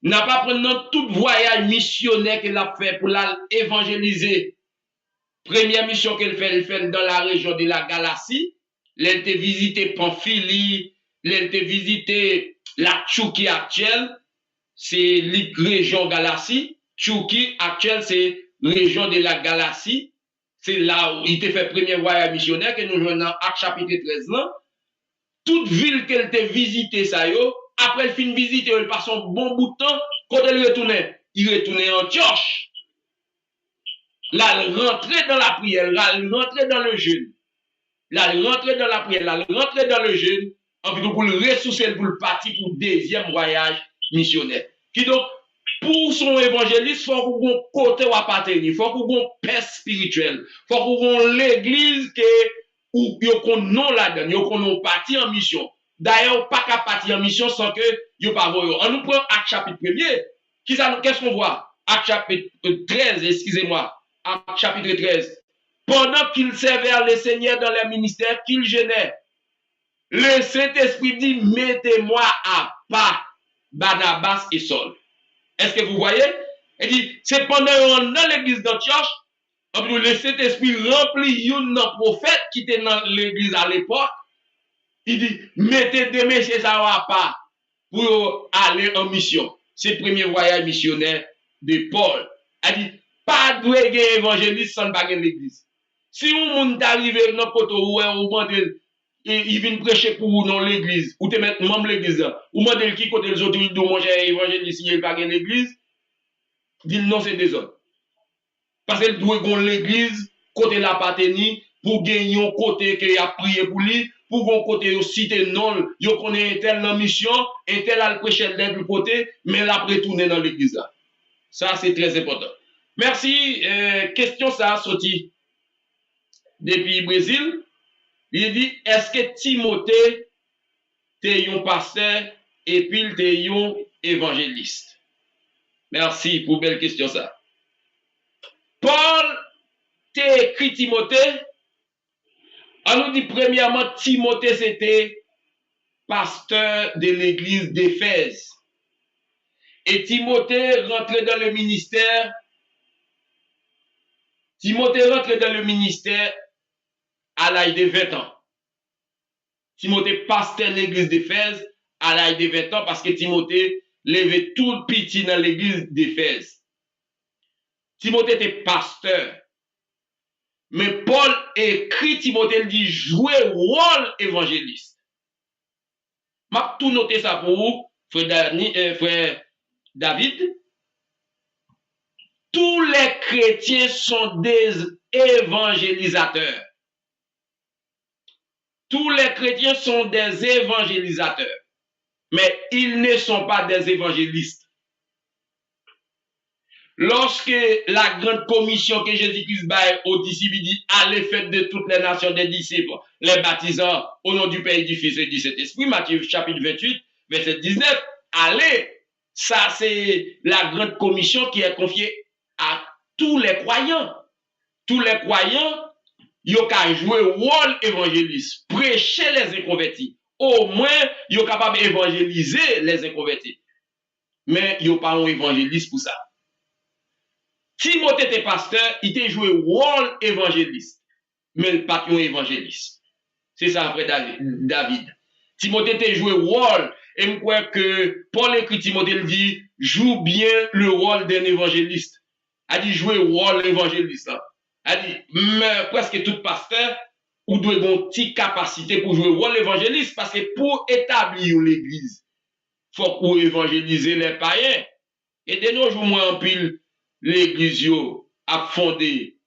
n'a pas pris tout voyage missionnaire qu'il a fait pour l'évangéliser. Première mission qu'il fait dans la région de la Galatie. Il a visité Pamphylie, il a visité la Tchouki actuelle, c'est la région Galatie. Tchouki actuelle, c'est région de la Galatie. C'est là où il a fait premier voyage missionnaire que nous jouons dans Actes chapitre 13 là. Toute ville qu'elle t'a visité ça yo, après le fin visite, il passe un bon bout de temps, quand il retournait en Antioche. Là, il rentrait dans la prière, là, il rentrait dans le jeûne. Là, il rentrait dans la prière, là, il rentrait dans le jeûne, en fait, pour le ressourcer, pour le partir pour le deuxième voyage missionnaire. Qui donc, pour son évangéliste, il faut qu'on ait un côté à partir, il faut qu'on ait un paix spirituel, il faut qu'on ait l'église où il y a un nom là-dedans, il y a un parti en mission. D'ailleurs, pas qu'à partir en mission sans que il n'y a pas voyant. On nous prend Acte chapitre 1er. Qu'est-ce qu'on voit? Acte chapitre 13, excusez-moi. Acte chapitre 13. Pendant qu'il servait le Seigneur dans les ministères qu'il gênait, le Saint-Esprit dit, mettez-moi à part Barnabas et Saul. Est-ce que vous voyez? Il dit, c'est pendant dans l'église d'Antioche, le Saint-Esprit remplit un prophète qui était dans l'église à l'époque. Il dit, mettez des messieurs à part pour aller en mission. C'est le premier voyage missionnaire de Paul. Il dit, pas de évangéliste sans pas l'église. Si un monde arrive dans le côté où il vient prêcher pour vous dans l'église, ou te mettre membre de l'église, ou demande qui côté les autres, il dit, mon cher évangéliste, il n'y a pas l'église, dit non, c'est des autres. Parce qu'elle doit avoir l'église, côté la patenie, pour gagner un côté qui a prié pour lui, pour un côté cité non, il connaît un tel dans mission, un tel a le prêcher de côté, mais la retourner dans l'église. Ça, c'est très important. Merci. Question ça a sorti depuis le Brésil. Il dit, est-ce que Timothée est un pasteur et puis il est un évangéliste? Merci pour belle question ça. Paul t'a écrit Timothée. On nous dit premièrement, Timothée c'était pasteur de l'église d'Éphèse. Et Timothée rentrait dans le ministère. Timothée rentrait dans le ministère à l'âge de 20 ans. Timothée pasteur de l'église d'Éphèse à l'âge de 20 ans parce que Timothée levait tout petit dans l'église d'Éphèse. Timothée était pasteur. Mais Paul écrit Timothée, il dit jouer rôle évangéliste. M'a tout noté ça pour vous, frère David. Tous les chrétiens sont des évangélisateurs. Tous les chrétiens sont des évangélisateurs. Mais ils ne sont pas des évangélistes. Lorsque la grande commission que Jésus-Christ baille aux disciples dit allez faites de toutes les nations des disciples, les baptisant au nom du Père et du Fils et du Saint-Esprit, Matthieu chapitre 28, verset 19, allez, ça c'est la grande commission qui est confiée à tous les croyants. Tous les croyants, ils ont qu'à jouer rôle évangéliste, prêcher les inconvertis. Au moins, ils sont capables d'évangéliser les inconvertis. Mais ils n'ont pas un évangéliste pour ça. Timothée était pasteur, il était joué rôle évangéliste, mais pas un évangéliste. C'est ça après David. Timothée était joué rôle, et je crois que Paul écrit Timothée, il dit, joue bien le rôle d'un évangéliste. Il dit, jouer rôle évangéliste. Il dit, mais presque tout pasteur, ou doit avoir une petite capacité pour jouer rôle évangéliste, parce que pour établir l'église, il faut pour évangéliser les païens. Et de nos jours, moi, en pile, l'église a fondé.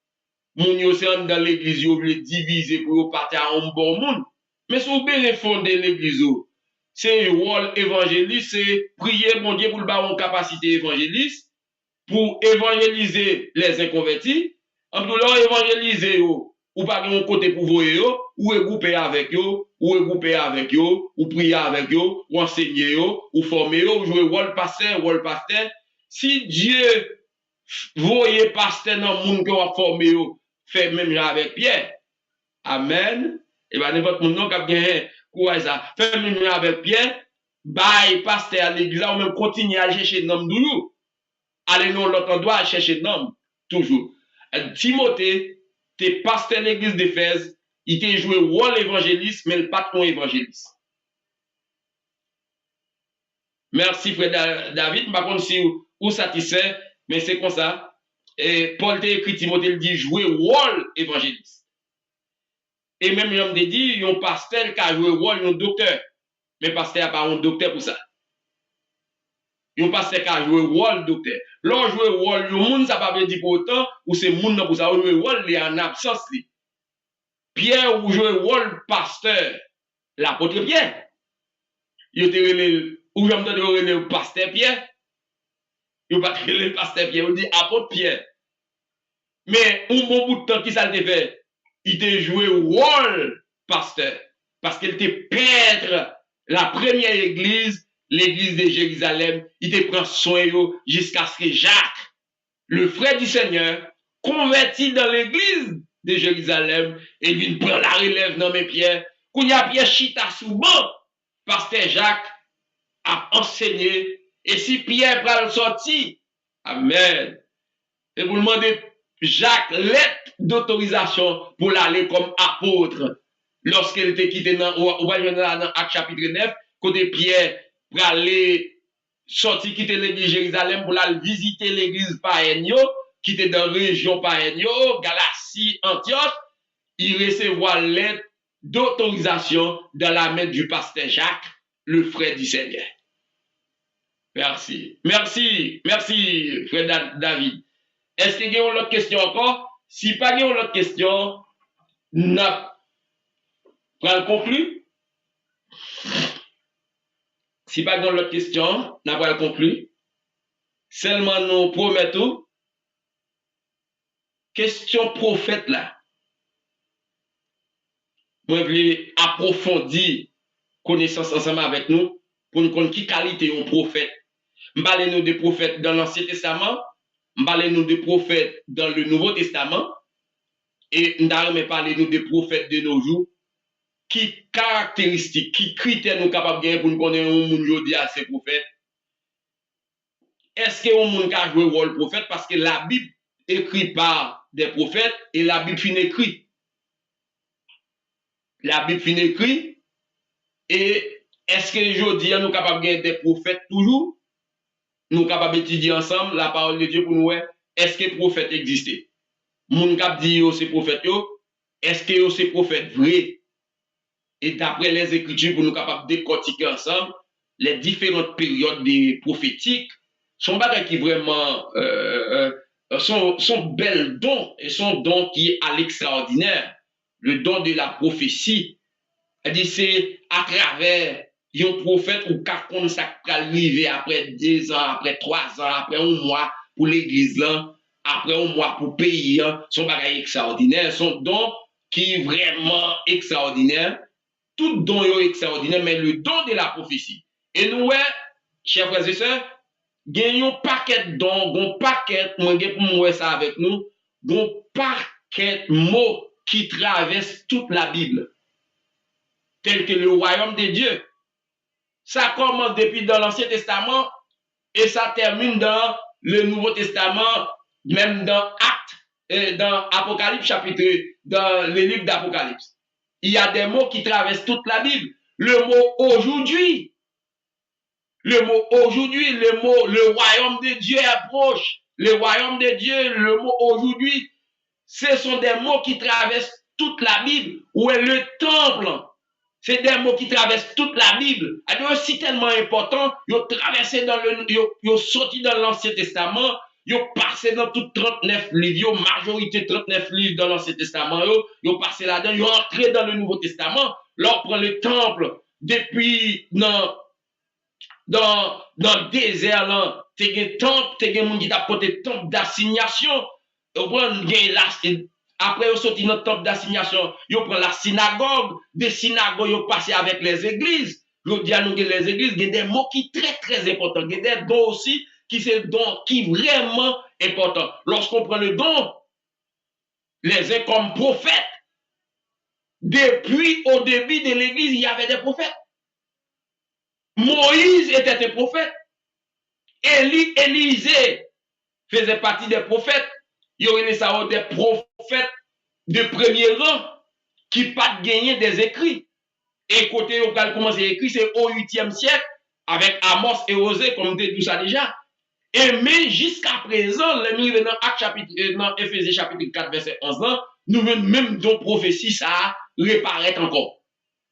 Moun yo c'est dans l'église yo veut diviser pour partir à un bon monde. Mais si vous bien fonder l'église, c'est un rôle évangéliste, c'est prier mon Dieu pour le avoir une capacité évangéliste, pour évangéliser les inconvertis. En tout cas, évangéliser ou pas de côté pour vous, ou regrouper avec eux, ou prier avec eux, ou enseigner ou former ou jouer rôle pasteur. Si Dieu voyez pasteur dans le monde qui va former, fait même avec Pierre. Amen. Et bien, n'importe mon nom qui a gagné, quoi ça? Fait même avec Pierre, bye pasteur à l'église, ou même continuer à chercher le nom d'où. Allez, non, l'autre endroit à chercher le nom, toujours. Timothée, t'es pasteur de l'église d'Éphèse, il t'a joué rôle évangéliste, mais le patron évangéliste. Merci, frère David. Par contre, si vous satisfait, mais c'est comme ça. Et Paul t'a écrit Timothée, il dit jouer rôle évangéliste. Et même, il m'a dit, il y a un pasteur qui a joué rôle, il y a un docteur. Mais pasteur n'a pas un docteur pour ça. Il y a un pasteur qui a joué rôle docteur. Là, jouer rôle, le monde, ça ne veut pas dire pour autant, ou c'est le monde pour ça, jouer rôle, il est en absence. Pierre, ou jouer rôle pasteur, l'apôtre Pierre. Il était relé, ou j'aime dire le pasteur Pierre. Il va pas le pasteur Pierre, on dit apôtre Pierre. Mais un bon bout de temps, qui ça le fait? Il t'a joué rôle pasteur. Parce qu'il était peintre la première église, l'église de Jérusalem. Il te prend soin jusqu'à ce que Jacques, le frère du Seigneur, converti dans l'église de Jérusalem, et il vient prendre la relève dans mes Pierre. Quand il y a Pierre chita sous banc, pasteur Jacques a enseigné. Et si Pierre prend le sorti, amen. Et vous demandez Jacques lettre d'autorisation pour l'aller comme apôtre. Lorsqu'il était quitté dans Actes chapitre 9, côté Pierre pour aller sortir quitter l'église Jérusalem pour aller visiter l'église Paenio, qui était dans la région Paenio, Galatie, Antioche, il recevra lettre d'autorisation dans la main du pasteur Jacques, le frère du Seigneur. Merci. Merci, frère David. Est-ce qu'il y a une autre question encore? Si pas une autre question, nous allons conclure. Si pas une autre question, nous allons conclure. Seulement nous promettons, question prophète là. Moi, je veux approfondir connaissance ensemble avec nous pour nous connaître qui qualité un prophète. Parlez-nous des prophètes dans l'Ancien Testament, parlez-nous des prophètes dans le Nouveau Testament, et parlez-nous des prophètes de nos jours. Qui caractéristiques, qui critères nous capables de gagner pour nous connaître un monde aujourd'hui à ces prophètes? Est-ce que un monde qui a joué le rôle prophète? Parce que la Bible écrit par des prophètes et la Bible finit écrit. La Bible finit écrit. Et est-ce que aujourd'hui nous sommes capables de gagner des prophètes toujours? Nous sommes capables d'étudier ensemble la parole de Dieu pour nous voir est-ce que les prophètes existent? Moun kap dit yo ces prophètes yo, est-ce que yo ces prophètes vrais? Et d'après les Écritures, pour nous capables de décortiquer ensemble les différentes périodes des prophétiques, sont bagages qui vraiment sont belles dons et sont dons qui est à l'extraordinaire. Le don de la prophétie, c'est à travers un prophète ou quand ça arrive après 2 ans, après 3 ans, après 1 mois pour l'église là, après 1 mois pour pays, sont bagages extraordinaires, sont dons qui est vraiment extraordinaire. Tout don est extraordinaire, mais le don de la prophétie. Et nous, chers frères et sœurs, gagnons un paquet de dons, un paquet, moi, pour moi, ça avec nous, un paquet de mots qui traversent toute la Bible, tel que le royaume de Dieu. Ça commence depuis dans l'Ancien Testament et ça termine dans le Nouveau Testament, même dans Actes, dans Apocalypse chapitre, dans le livre d'Apocalypse. Il y a des mots qui traversent toute la Bible. Le mot aujourd'hui, le royaume de Dieu approche. Le royaume de Dieu, le mot aujourd'hui, ce sont des mots qui traversent toute la Bible. Où est le temple? C'est des mots qui traversent toute la Bible. C'est aussi tellement important. Ils ont traversé ils ont sorti dans l'Ancien Testament. Ils ont passé dans tout 39 livres, majorité 39 livres dans l'Ancien Testament, ils ont passé là-dedans, ils ont entré dans le Nouveau Testament. Là, on prend le temple, depuis dans le désert, là, tu as un temple, tu as un monde qui t'a porté temple d'assignation. Après, ils sorti dans le temple d'assignation, ils prennent la synagogue, des synagogues, ils ont passé avec les églises. Je dis à nous que les églises, il y a des mots qui sont très, très importants. Il y a des dons aussi qui sont don qui vraiment important. Lorsqu'on prend le don, les uns comme prophètes, depuis au début de l'église, il y avait des prophètes. Moïse était un prophète. Élisée faisait partie des prophètes. Il y aurait des prophètes de premier rang qui pas gagné des écrits. Et côté on a commencé à écrire, c'est au 8e siècle avec Amos et Osée, comme on dit tout ça déjà. Et mais jusqu'à présent, nous venons dans Éphésiens chapitre 4, verset 11, nous venons même dans prophétie, ça reparaître encore.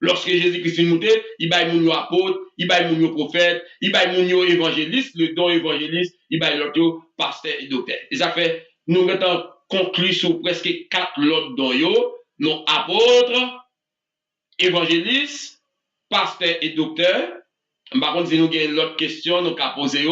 Lorsque Jésus-Christ est monté, il va y avoir apôtre, il va y avoir prophète, il va y avoir évangéliste, le don évangéliste, il va y avoir pasteur et docteur. Et ça fait, nous mettons conclu sur presque 4 autres dons, nos apôtres, évangélistes, pasteur et docteur. Par contre, si nous avons l'autre question, nous avons posé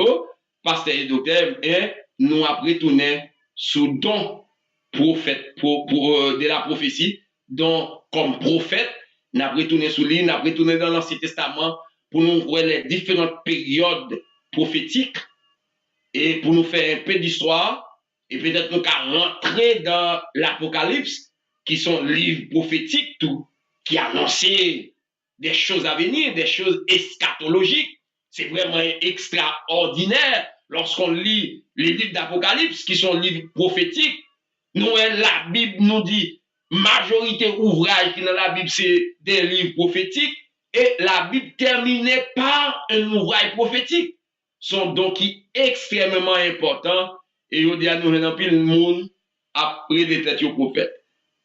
pasteur et docteur, et nous avons retourné sous don prophète, de la prophétie, donc comme prophète, nous avons retourné sous lui, nous avons retourné dans l'Ancien Testament pour nous voir les différentes périodes prophétiques et pour nous faire un peu d'histoire, et peut-être nous allons rentrer dans l'Apocalypse, qui sont livres prophétiques, tout, qui annonçaient des choses à venir, des choses eschatologiques. C'est vraiment extraordinaire lorsqu'on lit les livres d'Apocalypse, qui sont livres prophétiques. Nous, la Bible nous dit, majorité ouvrage qui dans la Bible, c'est des livres prophétiques. Et la Bible terminait par un ouvrage prophétique. Son don qui est extrêmement important. Et il dit à nous, un pile monde après des têtes aux prophètes.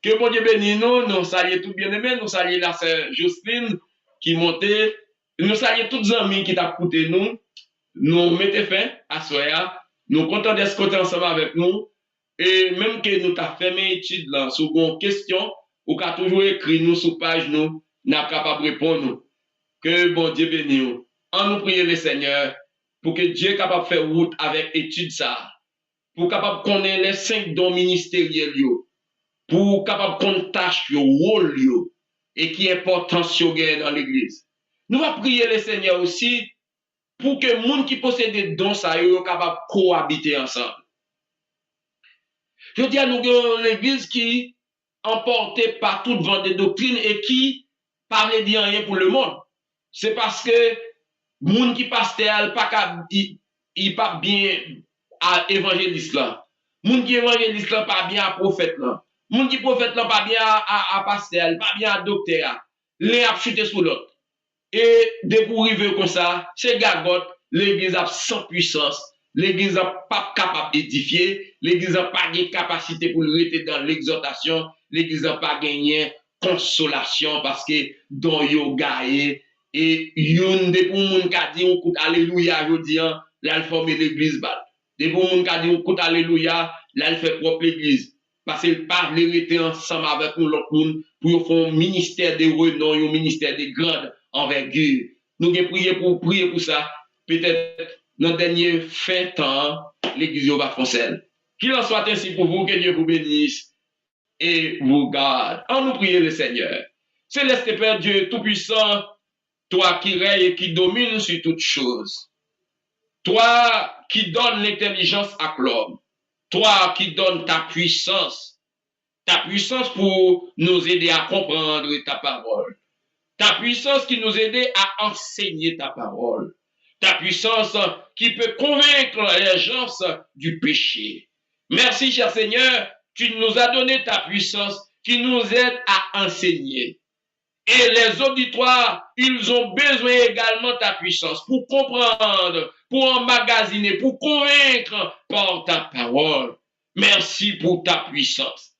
Que bon Dieu bénisse nous, nous saluons tout bien aimé, nous saluons la sœur Jocelyne qui montait, nous saluons tous les amis qui t'ont écouté nous mettons fin à soya, nous comptons d'être ensemble avec nous, et même que nous t'avons fait mes études là, sur une question, ou qu'a toujours écrit nous sur page nous pas capable de répondre. Que bon Dieu bénisse nous. En nous prier le Seigneur, pour que Dieu soit capable de faire route avec étude ça, pour capable de connaître les 5 dons ministériels, pour capable de connaître tâche, rôle, et qui est important dans l'église. Nous allons prier le Seigneur aussi, pour que les gens qui possèdent des dons, soient capables de cohabiter ensemble. Je dis à nous que l'église qui emportée par toute vent de doctrine et qui parlait de rien pour le monde. C'est parce que les gens qui passent ils pas bien à évangéliste là. Les gens qui évangéliste là pas bien à prophète là. Les gens qui prophète là pas bien à pasteur, pas bien à docteur. L'un a chuté sous l'autre. Et de pour arriver comme ça, c'est gagote, l'église a sans puissance, l'église n'a pas capable d'édifier, l'église n'a pas de capacité pour rester dans l'exhortation, l'église n'a pas gagné consolation parce que dans yoga et yon de pour moun ka dit on coûte alléluia jodi an, là il forme l'église bal. De pour moun ka dit on coûte alléluia, là il fait propre l'église. Parce qu'il parle rester ensemble avec nous l'autre monde pour faire un ministère de renom, un ministère de grande envergure. Nous avons prié pour ça. Peut-être dans le dernier fin temps, l'église va foncer. Qu'il en soit ainsi pour vous, que Dieu vous bénisse et vous garde. En nous prier le Seigneur. Céleste Père Dieu Tout-Puissant, toi qui règnes et qui domines sur toutes choses. Toi qui donnes l'intelligence à l'homme. Toi qui donnes ta puissance pour nous aider à comprendre ta parole. Ta puissance qui nous aide à enseigner ta parole. Ta puissance qui peut convaincre les gens du péché. Merci, cher Seigneur, tu nous as donné ta puissance qui nous aide à enseigner. Et les auditoires, ils ont besoin également de ta puissance pour comprendre, pour emmagasiner, pour convaincre par ta parole. Merci pour ta puissance.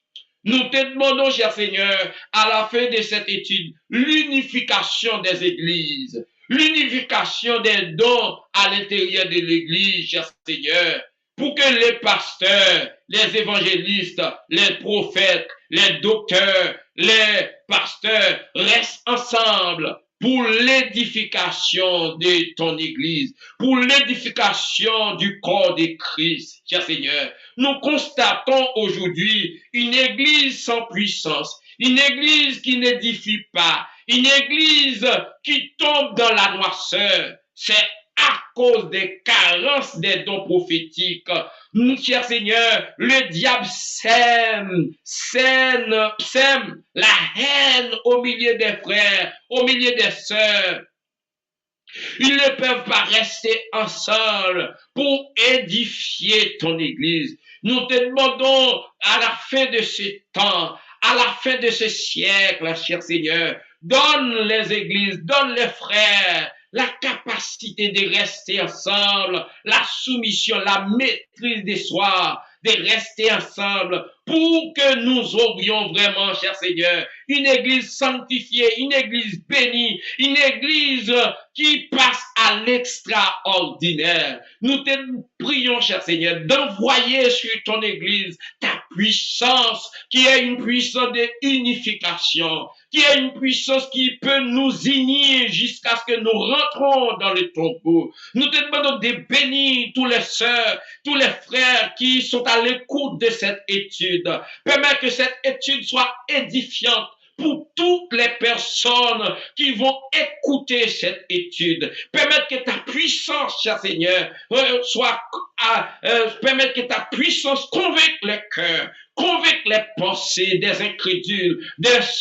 Nous te demandons, cher Seigneur, à la fin de cette étude, l'unification des églises, l'unification des dons à l'intérieur de l'église, cher Seigneur, pour que les pasteurs, les évangélistes, les prophètes, les docteurs, les pasteurs restent ensemble pour l'édification de ton église, pour l'édification du corps de Christ, cher Seigneur. Nous constatons aujourd'hui une église sans puissance, une église qui n'édifie pas, une église qui tombe dans la noirceur. C'est à cause des carences des dons prophétiques. Nous, cher Seigneur, le diable sème la haine au milieu des frères, au milieu des sœurs. Ils ne peuvent pas rester ensemble pour édifier ton église. Nous te demandons à la fin de ce temps, à la fin de ce siècle, cher Seigneur, donne les églises, donne les frères, la capacité de rester ensemble, la soumission, la maîtrise des soirs, de rester ensemble pour que nous aurions vraiment, cher Seigneur, une église sanctifiée, une église bénie, une église qui passe à l'extraordinaire. Nous te prions, cher Seigneur, d'envoyer sur ton église ta puissance, qui est une puissance d'unification, qui est une puissance qui peut nous unir jusqu'à ce que nous rentrons dans le tombeau. Nous te demandons de bénir tous les sœurs, tous les frères qui sont à l'écoute de cette étude. Permets que cette étude soit édifiante pour toutes les personnes qui vont écouter cette étude. Permettre que ta puissance, cher Seigneur, permettre que ta puissance convainque les cœurs, convainc les pensées des incrédules,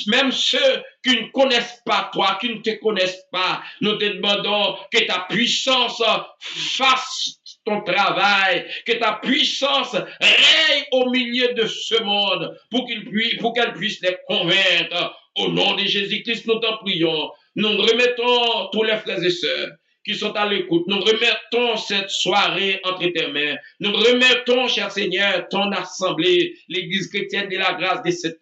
même ceux qui ne connaissent pas toi, qui ne te connaissent pas. Nous te demandons que ta puissance fasse ton travail, que ta puissance règne au milieu de ce monde pour qu'elle puisse les convaincre. Au nom de Jésus-Christ, nous t'en prions. Nous remettons tous les frères et sœurs qui sont à l'écoute. Nous remettons cette soirée entre tes mains. Nous remettons, cher Seigneur, ton assemblée, l'Église chrétienne de la grâce des 7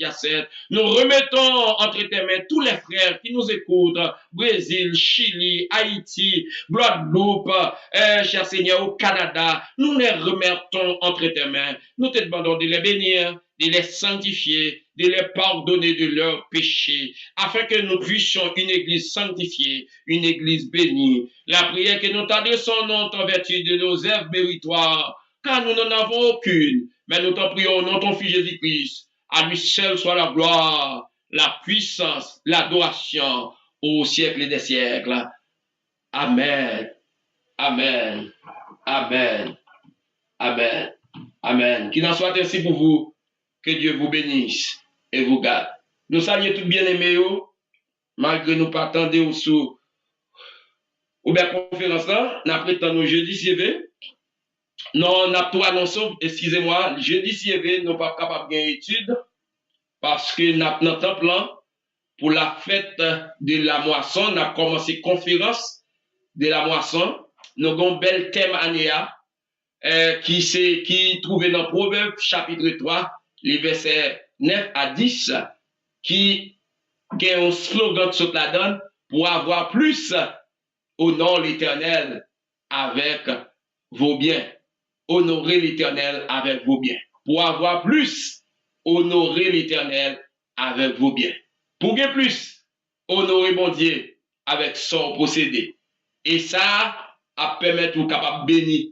Nous remettons entre tes mains tous les frères qui nous écoutent, Brésil, Chili, Haïti, Guadeloupe, cher Seigneur, au Canada. Nous les remettons entre tes mains. Nous te demandons de les bénir, de les sanctifier, de les pardonner de leurs péchés, afin que nous puissions une église sanctifiée, une église bénie. La prière que nous t'adressons non en vertu de nos œuvres méritoires, car nous n'en avons aucune, mais nous t'en prions au nom de ton Fils Jésus-Christ. À lui seul soit la gloire, la puissance, l'adoration au siècle des siècles. Amen. Amen. Amen. Amen. Amen. Qu'il en soit ainsi pour vous. Que Dieu vous bénisse et vous garde. Nous saluons tout bien-aimés, malgré nous pas attendre ou bien conférence là, nous prétendons jeudi CV. Non, nous avons tout annoncé, excusez-moi, jeudi CV, nous pas capables de gagner étude parce que nous avons notre plan pour la fête de la moisson. Nous avons commencé conférence de la moisson. Nous avons un bel thème année qui trouvé dans Proverbe chapitre 3. Les versets 9 à 10, qui est un slogan de la donne pour avoir plus, honore l'Éternel avec vos biens. Honorer l'Éternel avec vos biens. Pour avoir plus, honorer l'Éternel avec vos biens. Pour gagner plus, honorer mon Dieu avec son procédé. Et ça, a permettre vous capable bénir.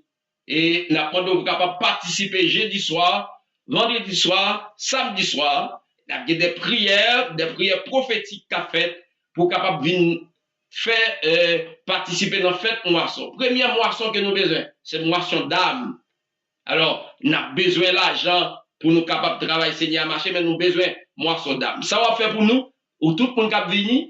Et n'a pas vous capable participer jeudi soir, vendredi soir, samedi soir, il y a des prières prophétiques qu'a faites pour capable venir faire participer dans la fête moisson. Première moisson que nous avons besoin, c'est moisson d'âme. Alors, nous avons besoin d'argent pour nous capables de travailler, Seigneur, marcher, mais nous avons besoin de moisson d'âme. Ça va faire pour nous, ou tout le monde qui a venir,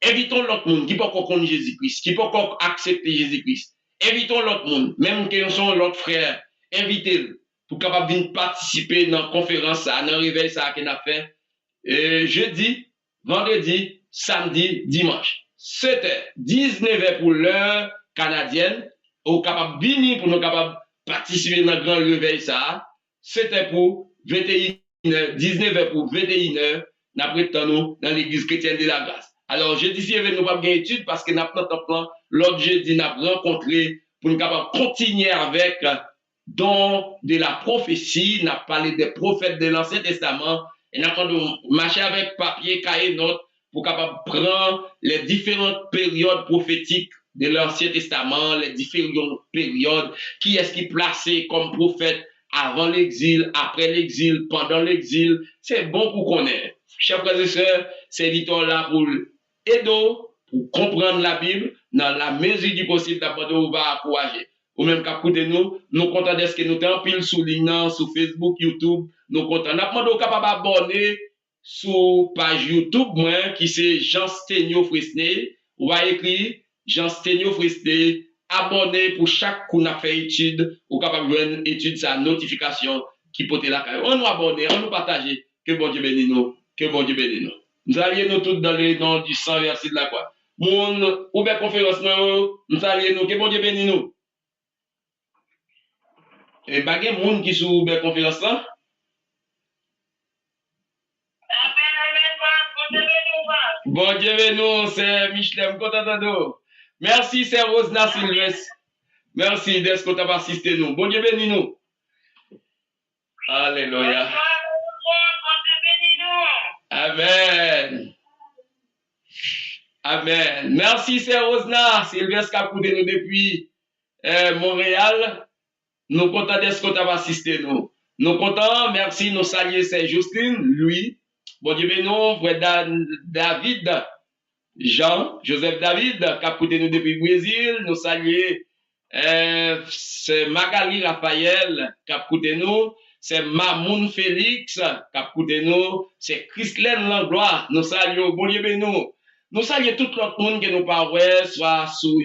invitons l'autre monde qui peut encore connaître Jésus-Christ, qui peut encore accepter Jésus-Christ. Invitons l'autre monde, même qu'ils sont l'autre frère, invitez-le. Pour capable venir participer dans la conférence, dans le réveil qu'on a fait jeudi, vendredi, samedi, dimanche. C'était 19h pour l'heure canadienne, ou capable venir pour nous capable participer dans le grand réveil ça. C'était pour 21h, 19h pour 21h, nous dans l'église chrétienne de la grâce. Alors, jeudi, si nous pas bien étude parce que nous avons notre plan, l'autre jeudi, nous avons rencontré pour nous capable continuer avec don de la prophétie, n'a parlé des prophètes de l'Ancien Testament, et n'a marché avec papier, cahier, notes, pour capable prendre les différentes périodes prophétiques de l'Ancien Testament, les différentes périodes, qui est-ce qui est placé comme prophète avant l'exil, après l'exil, pendant l'exil. C'est bon pour connaître. Chers frères et sœurs, c'est Victor là pour aider, pour comprendre la Bible, dans la mesure du possible, d'abord, on va encourager. Ou même qu'à côté nous contents de ce que nous t'en pile soulignant sur Facebook, YouTube, nous contents. Nous demandons capable d'abonner sur page YouTube, moi, qui c'est Jean Sténio Fresnay, ou va écrire Jean Sténio Fresnay, abonner pour chaque coup n'a fait étude, ou capable de une étude, sa notification, qui peut être là. On nous abonner, on nous partager. Que bon Dieu bénisse nous, que bon Dieu bénisse nous. Nous allions nous tous dans les noms du sang versé de la croix. Mon, ou bien conférence, nous allions nous, que bon Dieu bénisse nous. Et pas de monde qui sous la conférence là? Bon Dieu nous, c'est Michelem, content de nous. Merci, c'est Rosna Sylvestre. Merci d'être qu'on t'a assisté nous. Bon Dieu bénis nous. Alléluia. Amen. Amen. Merci, c'est Rosna Sylvestre qui a coupé nous depuis Montréal. Nous contents d'être qu'on t'a assisté nous. Nous contents, merci, nous saluons, c'est Justine, lui. Bon Dieu bénis nous, frère David, Jean, Joseph David, qui a coupé nous depuis Brésil. Nous saluons, c'est Magali Raphaël, qui a coupé nous. C'est Mamoun Félix, qui a coupé nous. C'est Christelaine Langlois. Nous saluons, bon Dieu bénis nous. Nous saluons tout le monde qui nous parle, soit sous